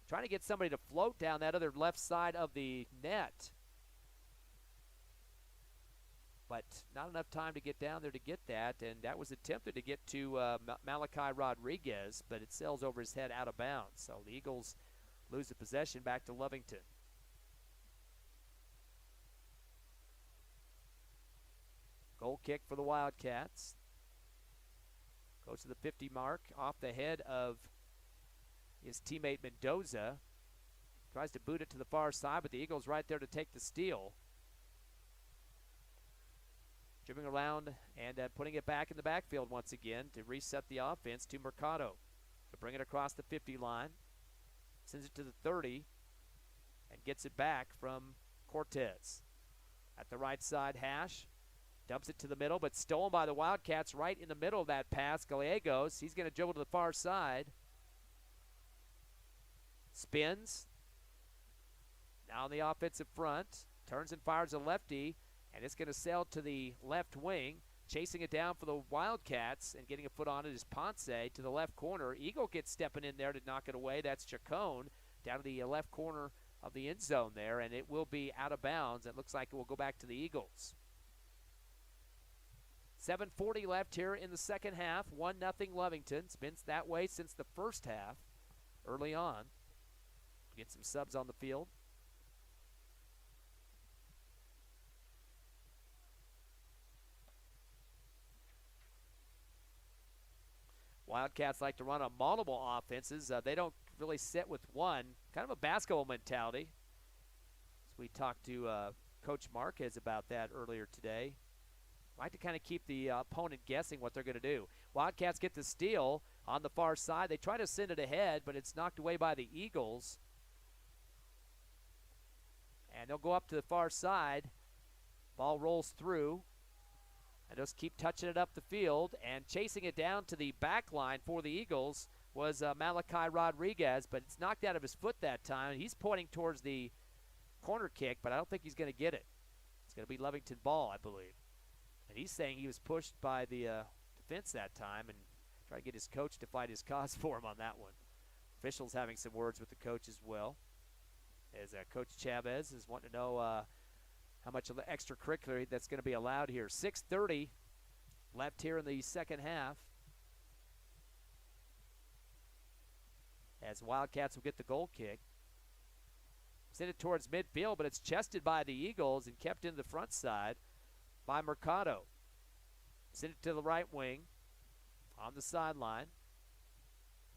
Trying to get somebody to float down that other left side of the net. But not enough time to get down there to get that, and that was attempted to get to Malachi Rodriguez, but it sails over his head out of bounds. So the Eagles lose the possession back to Lovington. Goal kick for the Wildcats. Goes to the 50 mark, off the head of his teammate Mendoza. Tries to boot it to the far side, but the Eagles right there to take the steal. Dribbling around and putting it back in the backfield once again to reset the offense to Mercado. To bring it across the 50 line. Sends it to the 30 and gets it back from Cortez. At the right side hash. Dumps it to the middle, but stolen by the Wildcats right in the middle of that pass. Gallegos, he's going to dribble to the far side. Spins. Now on the offensive front. Turns and fires a lefty, and it's going to sail to the left wing. Chasing it down for the Wildcats and getting a foot on it is Ponce to the left corner. Eagle gets stepping in there to knock it away. That's Chacon down to the left corner of the end zone there, and it will be out of bounds. It looks like it will go back to the Eagles. 7:40 left here in the second half. 1-0 Lovington. It's been that way since the first half, early on. Get some subs on the field. Wildcats like to run on multiple offenses. They don't really sit with one. Kind of a basketball mentality. So we talked to Coach Marquez about that earlier today. Like to kind of keep the opponent guessing what they're going to do. Wildcats get the steal on the far side. They try to send it ahead, but it's knocked away by the Eagles. And they'll go up to the far side. Ball rolls through. And just keep touching it up the field. And chasing it down to the back line for the Eagles was Malachi Rodriguez, but it's knocked out of his foot that time. He's pointing towards the corner kick, but I don't think he's going to get it. It's going to be Lovington ball, I believe. And he's saying he was pushed by the defense that time and try to get his coach to fight his cause for him on that one. Officials having some words with the coach as well. As Coach Chavez is wanting to know how much of the extracurricular that's going to be allowed here. 6:30 left here in the second half. As Wildcats will get the goal kick. Send it towards midfield, but it's chested by the Eagles and kept in the front side by Mercado. Send it to the right wing on the sideline.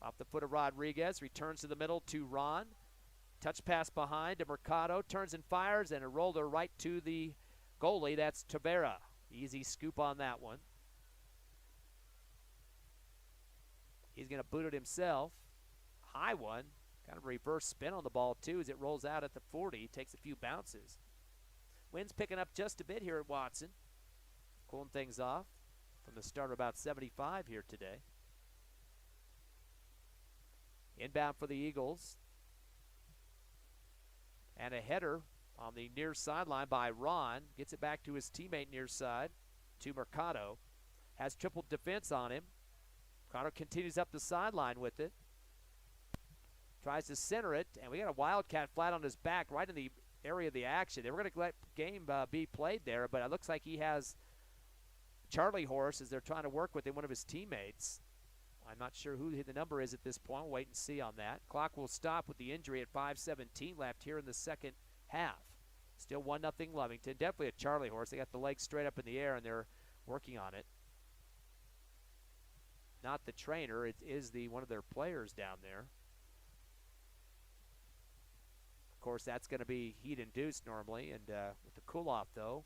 Off the foot of Rodriguez, returns to the middle to Ron. Touch pass behind to Mercado, turns and fires, and a roller right to the goalie. That's Tavera. Easy scoop on that one. He's going to boot it himself. High one. Kind of reverse spin on the ball, too, as it rolls out at the 40. Takes a few bounces. Wind's picking up just a bit here at Watson. Cooling things off from the start of about 75 here today. Inbound for the Eagles. And a header on the near sideline by Ron. Gets it back to his teammate near side, to Mercado. Has triple defense on him. Mercado continues up the sideline with it. Tries to center it, and we got a Wildcat flat on his back right in the area of the action. They were going to let the game be played there, but it looks like he has Charlie horse as they're trying to work with him, one of his teammates. I'm not sure who the number is at this point. We'll wait and see on that. Clock will stop with the injury at 5:17 left here in the second half. Still 1-0 Lovington. Definitely a Charlie horse. They got the legs straight up in the air, and they're working on it. Not the trainer. It is one of their players down there. Of course, that's going to be heat-induced normally, and with the cool-off, though.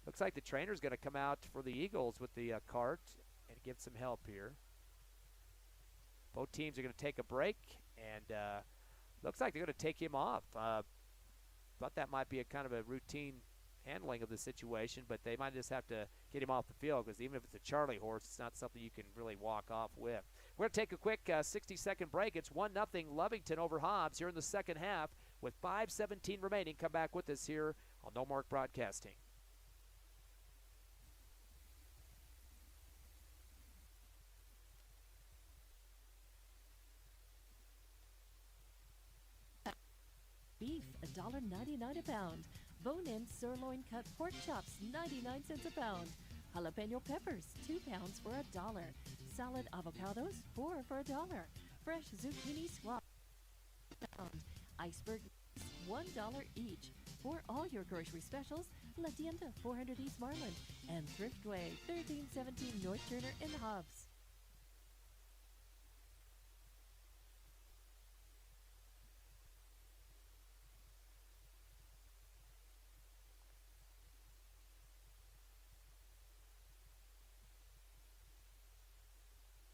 Looks like the trainer's going to come out for the Eagles with the cart and give some help here. Both teams are going to take a break, and looks like they're going to take him off. Thought that might be a kind of a routine handling of the situation, but they might just have to get him off the field because even if it's a Charlie horse, it's not something you can really walk off with. We're going to take a quick 60-second break. It's 1-0 Lovington over Hobbs here in the second half with 5:17 remaining. Come back with us here on No Mark Broadcasting. Beef, $1.99 a pound. Bone-in sirloin cut pork chops, 99 cents a pound. Jalapeno peppers, 2 pounds for $1. Salad avocados, 4 for $1. Fresh zucchini squash, pound. Iceberg, $1 each. For all your grocery specials, La Tienda, 400 East Marlin, and Thriftway, 1317 North Turner in Hobbs.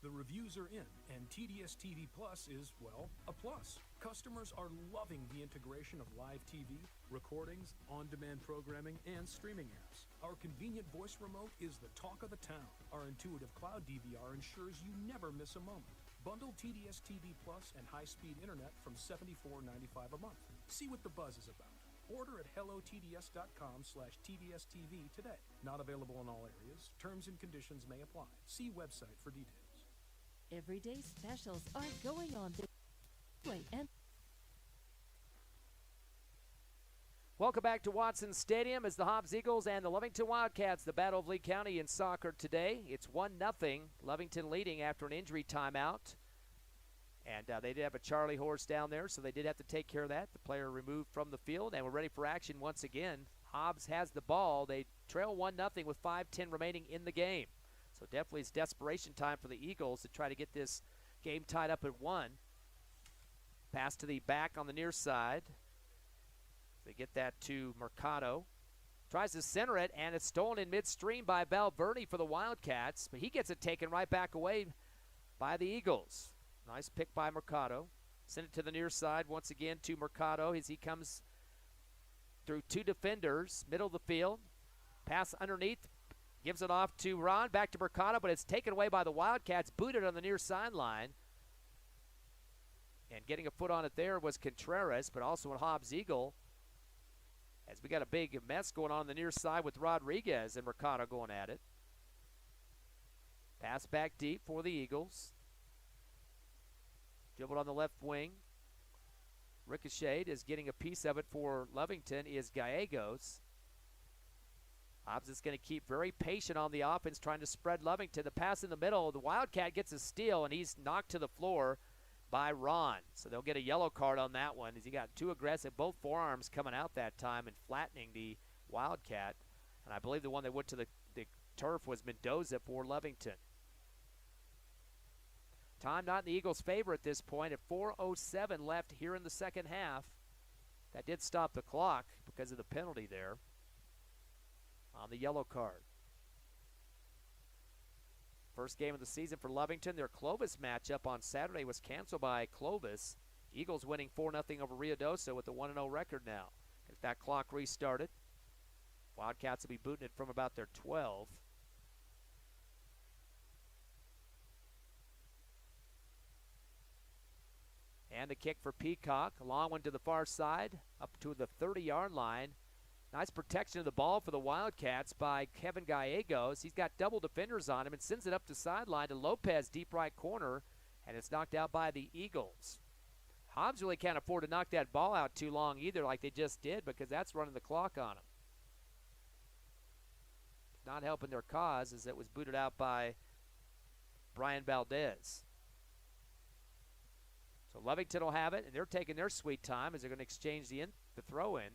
The reviews are in, and TDS TV Plus is, well, a plus. Customers are loving the integration of live TV, recordings, on-demand programming, and streaming apps. Our convenient voice remote is the talk of the town. Our intuitive cloud DVR ensures you never miss a moment. Bundle TDS TV Plus and high-speed internet from $74.95 a month. See what the buzz is about. Order at hellotds.com/TDSTV today. Not available in all areas. Terms and conditions may apply. See website for details. Everyday specials are going on this way. And Welcome back to Watson Stadium as the Hobbs Eagles and the Lovington Wildcats, the Battle of Lee County in soccer today. It's 1-0, Lovington leading after an injury timeout. And they did have a Charlie horse down there, so they did have to take care of that. The player removed from the field, and we're ready for action once again. Hobbs has the ball. They trail 1-0 with 5:10 remaining in the game. So definitely it's desperation time for the Eagles to try to get this game tied up at 1. Pass to the back on the near side. They get that to Mercado. Tries to center it, and it's stolen in midstream by Valverde for the Wildcats, but he gets it taken right back away by the Eagles. Nice pick by Mercado. Send it to the near side once again to Mercado as he comes through 2 defenders, middle of the field. Pass underneath. Gives it off to Ron, back to Mercado, but it's taken away by the Wildcats, booted on the near sideline. And getting a foot on it there was Contreras, but also a Hobbs Eagle. As we got a big mess going on the near side with Rodriguez and Mercado going at it. Pass back deep for the Eagles. Dribbled on the left wing. Ricocheted is getting a piece of it for Lovington is Gallegos. Hobbs is going to keep very patient on the offense, trying to spread Lovington. The pass in the middle, the Wildcat gets a steal, and he's knocked to the floor by Ron. So they'll get a yellow card on that one as he got too aggressive. Both forearms coming out that time and flattening the Wildcat. And I believe the one that went to the turf was Mendoza for Lovington. Time not in the Eagles' favor at this point at 4:07 left here in the second half. That did stop the clock because of the penalty there on the yellow card. First game of the season for Lovington. Their Clovis matchup on Saturday was canceled by Clovis. Eagles winning 4-0 over Ruidoso with a 1-0 record now. Get that clock restarted. Wildcats will be booting it from about their 12. And the kick for Peacock. A long one to the far side, up to the 30-yard line. Nice protection of the ball for the Wildcats by Kevin Gallegos. He's got double defenders on him and sends it up the sideline to Lopez, deep right corner, and it's knocked out by the Eagles. Hobbs really can't afford to knock that ball out too long either like they just did because that's running the clock on them. Not helping their cause as it was booted out by Brian Valdez. So Lovington will have it, and they're taking their sweet time as they're going to exchange the throw-in.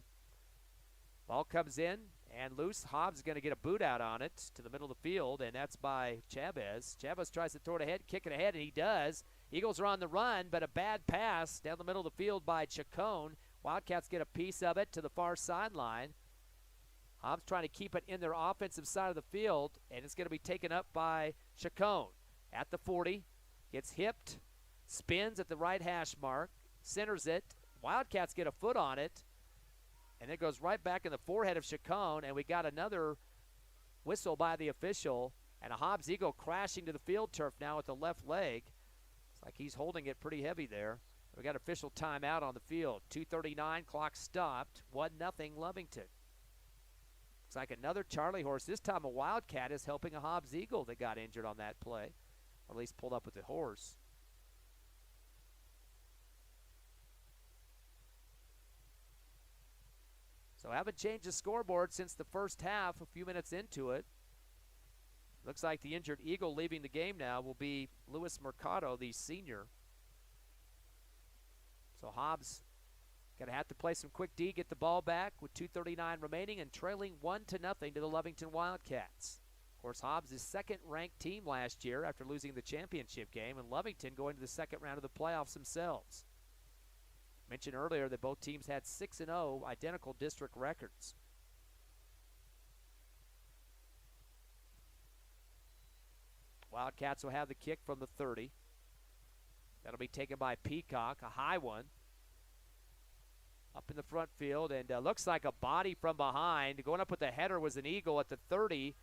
Ball comes in and loose. Hobbs is going to get a boot out on it to the middle of the field, and that's by Chavez. Chavez tries to throw it ahead, kick it ahead, and he does. Eagles are on the run, but a bad pass down the middle of the field by Chacon. Wildcats get a piece of it to the far sideline. Hobbs trying to keep it in their offensive side of the field, and it's going to be taken up by Chacon at the 40. Gets hipped, spins at the right hash mark, centers it. Wildcats get a foot on it, and it goes right back in the forehead of Chacon, and we got another whistle by the official, and a Hobbs Eagle crashing to the field turf now with the left leg. It's like he's holding it pretty heavy there. We got official timeout on the field. 2:39, clock stopped. 1-0 Lovington. Looks like another Charlie horse. This time a Wildcat is helping a Hobbs Eagle that got injured on that play, or at least pulled up with the horse. So haven't changed the scoreboard since the first half, a few minutes into it. Looks like the injured Eagle leaving the game now will be Luis Mercado, the senior. So Hobbs going to have to play some quick D, get the ball back with 2:39 remaining and trailing 1-0 to the Lovington Wildcats. Of course, Hobbs is second-ranked team last year after losing the championship game, and Lovington going to the second round of the playoffs themselves. Mentioned earlier that both teams had 6-0 identical district records. Wildcats will have the kick from the 30. That'll be taken by Peacock, a high one. Up in the front field, and looks like a body from behind. Going up with the header was an Eagle at the 30,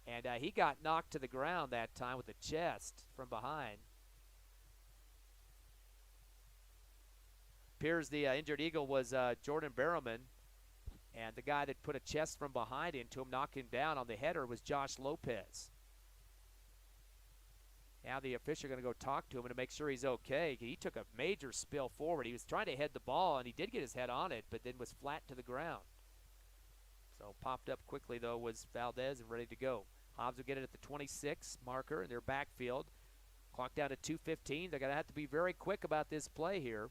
and he got knocked to the ground that time with the chest from behind. Appears the injured Eagle was Jordan Barrowman, and the guy that put a chest from behind into him, knocked him down on the header, was Josh Lopez. Now the official going to go talk to him to make sure he's okay. He took a major spill forward. He was trying to head the ball, and he did get his head on it, but then was flat to the ground. So popped up quickly, though, was Valdez and ready to go. Hobbs will get it at the 26 marker in their backfield. Clock down to 2:15. They're going to have to be very quick about this play here.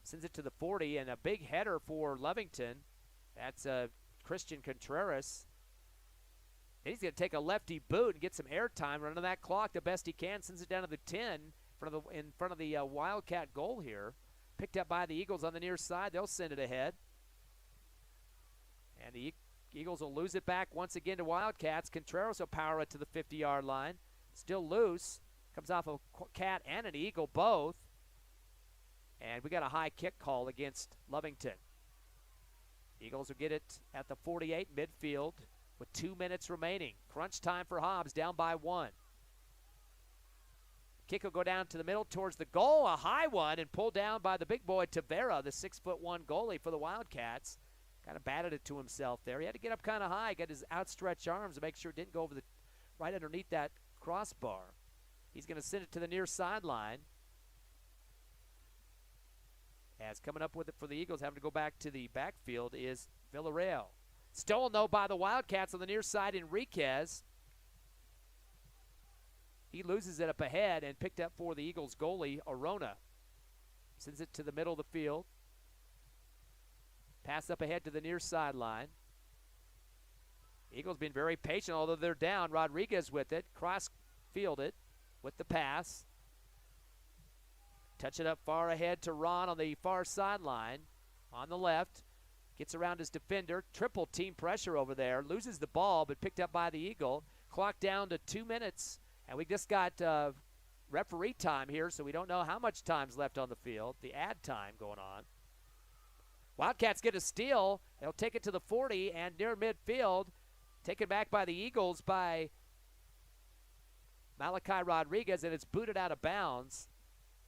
Sends it to the 40, and a big header for Lovington. That's Christian Contreras. And he's going to take a lefty boot and get some air time running that clock the best he can. Sends it down to the 10 in front of the Wildcat goal here. Picked up by the Eagles on the near side. They'll send it ahead. And the Eagles will lose it back once again to Wildcats. Contreras will power it to the 50-yard line. Still loose. Comes off a cat and an Eagle both. And we got a high kick call against Lovington. Eagles will get it at the 48 midfield with 2 minutes remaining. Crunch time for Hobbs, down by 1. Kick will go down to the middle towards the goal, a high one, and pulled down by the big boy Tavera, the 6'1" goalie for the Wildcats. Kind of batted it to himself there. He had to get up kind of high, get his outstretched arms to make sure it didn't go over the right underneath that crossbar. He's going to send it to the near sideline. As coming up with it for the Eagles, having to go back to the backfield is Villarreal. Stolen, though, by the Wildcats on the near side, Enriquez. He loses it up ahead and picked up for the Eagles goalie, Arona. Sends it to the middle of the field. Pass up ahead to the near sideline. Eagles been very patient, although they're down. Rodriguez with it, cross-fielded with the pass. Touch it up far ahead to Ron on the far sideline. On the left. Gets around his defender. Triple team pressure over there. Loses the ball, but picked up by the Eagle. Clock down to 2 minutes. And we just got referee time here, so we don't know how much time's left on the field. The add time going on. Wildcats get a steal. They'll take it to the 40 and near midfield. Taken back by the Eagles by Malachi Rodriguez, and it's booted out of bounds.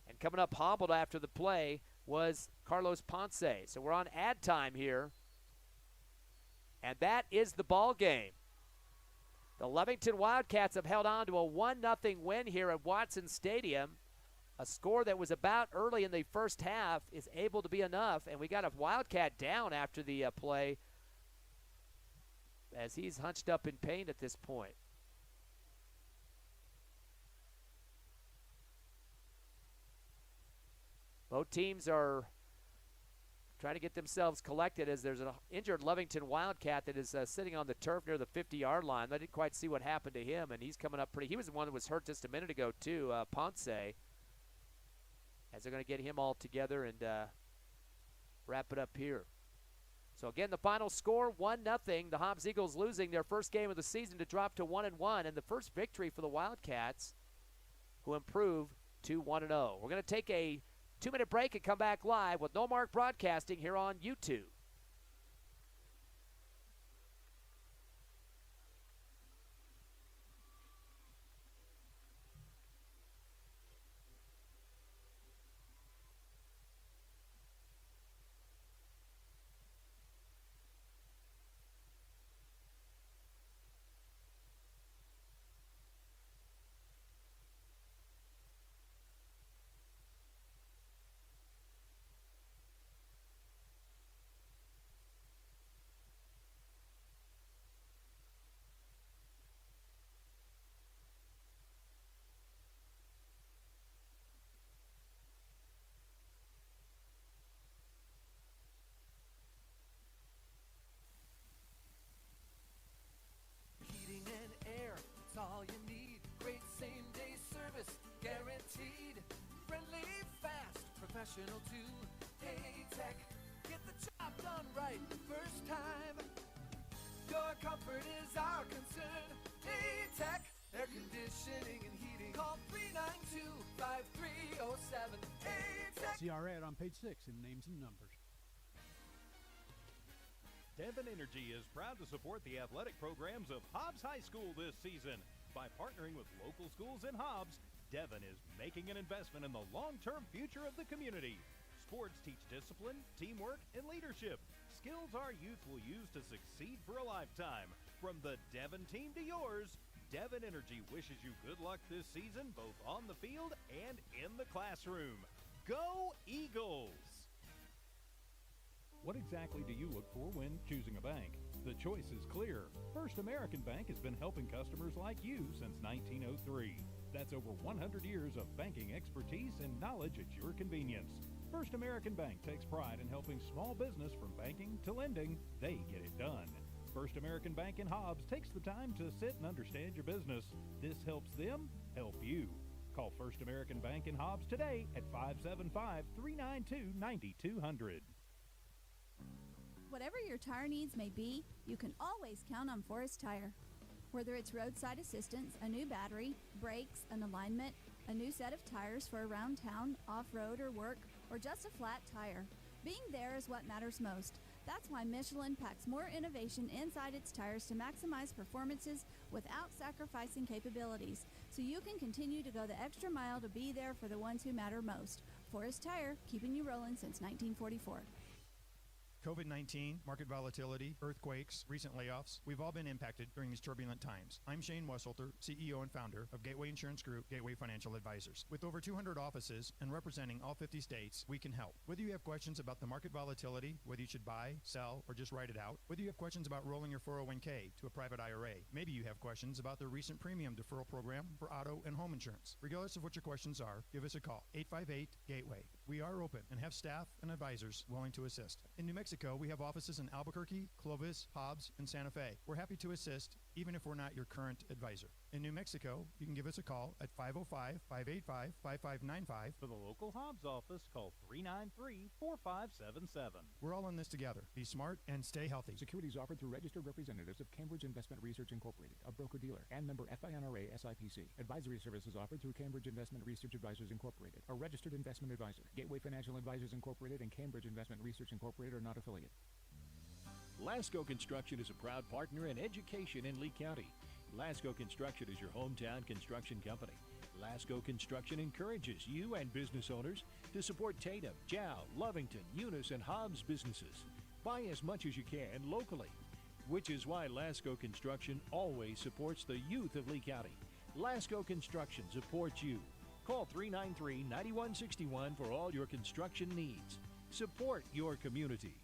And coming up hobbled after the play was Carlos Ponce. So we're on add time here. And that is the ball game. The Lovington Wildcats have held on to a 1-0 win here at Watson Stadium. A score that was about early in the first half is able to be enough. And we got a Wildcat down after the play as he's hunched up in pain at this point. Both teams are trying to get themselves collected as there's an injured Lovington Wildcat that is sitting on the turf near the 50-yard line. I didn't quite see what happened to him, and he's coming up pretty. He was the one that was hurt just a minute ago, too, Ponce, as they're going to get him all together and wrap it up here. So, again, the final score, 1-0. The Hobbs Eagles losing their first game of the season to drop to 1-1, and the first victory for the Wildcats, who improve to 1-0. We're going to take a 2-minute break and come back live with No Mark Broadcasting here on YouTube. Heating and air, it's all you need. Great same-day service, guaranteed. Friendly, fast, professional too. Tech, get the job done right the first time. Your comfort is our concern. Tech, air conditioning and heating. Call 392-5307. Tech. See our ad on page 6 in names and numbers. Devon Energy is proud to support the athletic programs of Hobbs High School this season. By partnering with local schools in Hobbs, Devon is making an investment in the long-term future of the community. Sports teach discipline, teamwork, and leadership. Skills our youth will use to succeed for a lifetime. From the Devon team to yours, Devon Energy wishes you good luck this season, both on the field and in the classroom. Go Eagles! What exactly do you look for when choosing a bank? The choice is clear. First American Bank has been helping customers like you since 1903. That's over 100 years of banking expertise and knowledge at your convenience. First American Bank takes pride in helping small business from banking to lending. They get it done. First American Bank in Hobbs takes the time to sit and understand your business. This helps them help you. Call First American Bank in Hobbs today at 575-392-9200. Whatever your tire needs may be, you can always count on Forest Tire. Whether it's roadside assistance, a new battery, brakes, an alignment, a new set of tires for around town, off-road or work, or just a flat tire, being there is what matters most. That's why Michelin packs more innovation inside its tires to maximize performances without sacrificing capabilities, so you can continue to go the extra mile to be there for the ones who matter most. Forest Tire, keeping you rolling since 1944. COVID-19, market volatility, earthquakes, recent layoffs, we've all been impacted during these turbulent times. I'm Shane Wesselter, CEO and founder of Gateway Insurance Group, Gateway Financial Advisors. With over 200 offices and representing all 50 states, we can help. Whether you have questions about the market volatility, whether you should buy, sell, or just write it out, whether you have questions about rolling your 401k to a private IRA, maybe you have questions about the recent premium deferral program for auto and home insurance. Regardless of what your questions are, give us a call, 858-GATEWAY. We are open and have staff and advisors willing to assist. In New Mexico, we have offices in Albuquerque, Clovis, Hobbs, and Santa Fe. We're happy to assist, even if we're not your current advisor. In New Mexico, you can give us a call at 505-585-5595. For the local Hobbs office, call 393-4577. We're all in this together. Be smart and stay healthy. Securities offered through registered representatives of Cambridge Investment Research Incorporated, a broker-dealer, and member FINRA SIPC. Advisory services offered through Cambridge Investment Research Advisors Incorporated, a registered investment advisor. Gateway Financial Advisors Incorporated and Cambridge Investment Research Incorporated are not affiliated. Lasco Construction is a proud partner in education in Lee County. Lasco Construction is your hometown construction company. Lasco Construction encourages you and business owners to support Tatum, Jow, Lovington, Eunice, and Hobbs businesses. Buy as much as you can locally, which is why Lasco Construction always supports the youth of Lee County. Lasco Construction supports you. Call 393-9161 for all your construction needs. Support your community.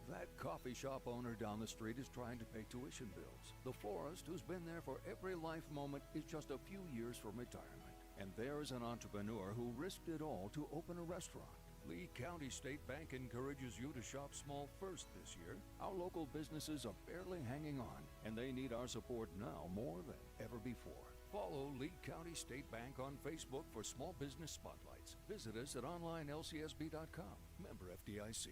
That coffee shop owner down the street is trying to pay tuition bills. The florist who's been there for every life moment is just a few years from retirement. And there's an entrepreneur who risked it all to open a restaurant. Lee County State Bank encourages you to shop small first this year. Our local businesses are barely hanging on, and they need our support now more than ever before. Follow Lee County State Bank on Facebook for small business spotlights. Visit us at onlinelcsb.com. Member FDIC.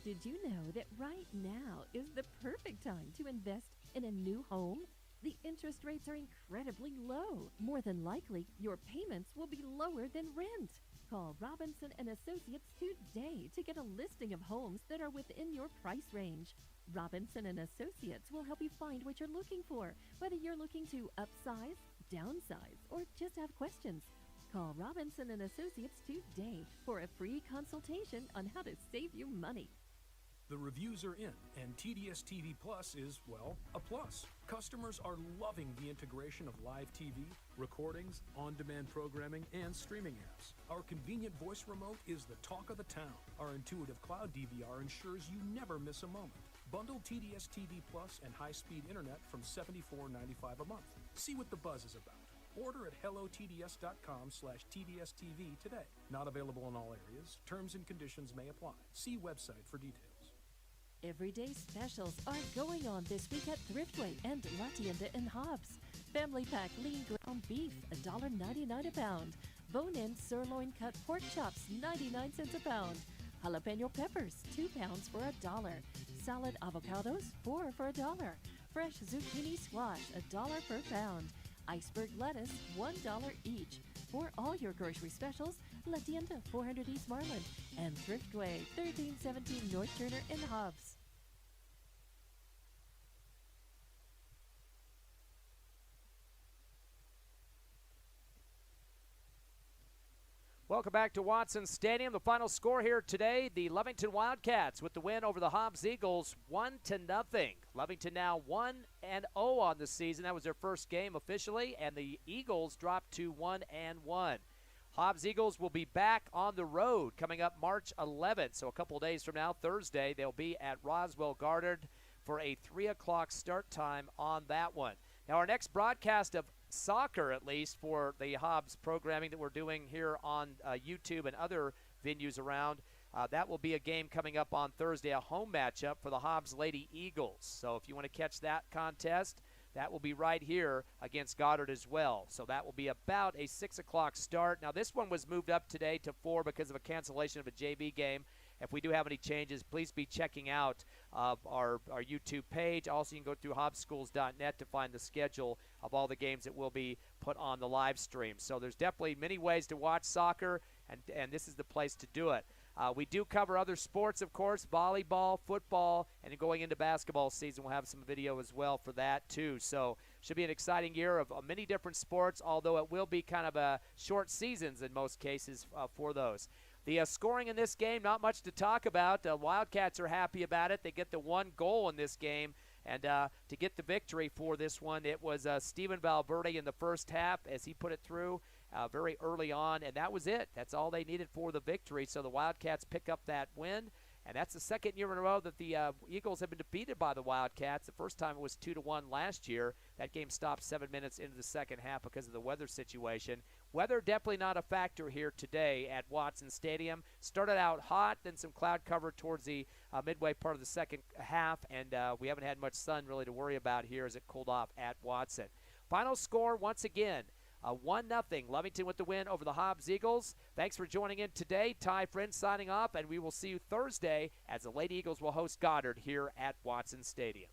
Did you know that right now is the perfect time to invest in a new home? The interest rates are incredibly low. More than likely, your payments will be lower than rent. Call Robinson and Associates today to get a listing of homes that are within your price range. Robinson and Associates will help you find what you're looking for, whether you're looking to upsize, downsize, or just have questions. Call Robinson and Associates today for a free consultation on how to save you money. The reviews are in, and TDS TV Plus is, well, a plus. Customers are loving the integration of live TV, recordings, on-demand programming, and streaming apps. Our convenient voice remote is the talk of the town. Our intuitive cloud DVR ensures you never miss a moment. Bundle TDS TV Plus and high-speed internet from $74.95 a month. See what the buzz is about. Order at hellotds.com/TDSTV today. Not available in all areas. Terms and conditions may apply. See website for details. Everyday specials are going on this week at Thriftway and La Tienda in Hobbs. Family pack lean ground beef, $1.99 a pound. Bone-in sirloin cut pork chops, 99 cents a pound. Jalapeno peppers, 2 pounds for $1. Salad avocados, 4 for $1. Fresh zucchini squash, $1 per pound. Iceberg lettuce, $1 each. For all your grocery specials, La Tienda, 400 East Marlin, and Thriftway, 1317 North Turner in Hobbs. Welcome back to Watson Stadium. The final score here today, the Lovington Wildcats with the win over the Hobbs Eagles, 1-0. Lovington now 1-0 on the season. That was their first game officially, and the Eagles dropped to 1-1. Hobbs Eagles will be back on the road coming up March 11th. So a couple of days from now, Thursday, they'll be at Roswell Goddard for a 3 o'clock start time on that one. Now our next broadcast of soccer, at least for the Hobbs programming that we're doing here on YouTube and other venues around, that will be a game coming up on Thursday, a home matchup for the Hobbs Lady Eagles. So if you want to catch that contest, that will be right here against Goddard as well. So that will be about a 6 o'clock start. Now this one was moved up today to 4 because of a cancellation of a JV game. If we do have any changes, please be checking out our YouTube page. Also, you can go through hobbsschools.net to find the schedule of all the games that will be put on the live stream. So there's definitely many ways to watch soccer, and this is the place to do it. We do cover other sports, of course, volleyball, football, and going into basketball season, we'll have some video as well for that, too. So should be an exciting year of many different sports, although it will be kind of a short seasons in most cases for those. The scoring in this game, not much to talk about. Wildcats are happy about it. They get the 1 goal in this game. And to get the victory for this one, it was Stephen Valverde in the first half as he put it through very early on. And that was it. That's all they needed for the victory. So the Wildcats pick up that win. And that's the second year in a row that the Eagles have been defeated by the Wildcats. The first time it was 2-1 last year. That game stopped 7 minutes into the second half because of the weather situation. Weather definitely not a factor here today at Watson Stadium. Started out hot, then some cloud cover towards the midway part of the second half, and we haven't had much sun really to worry about here as it cooled off at Watson. Final score, once again, 1-0. Lovington with the win over the Hobbs Eagles. Thanks for joining in today. Ty Friend signing off, and we will see you Thursday as the Lady Eagles will host Goddard here at Watson Stadium.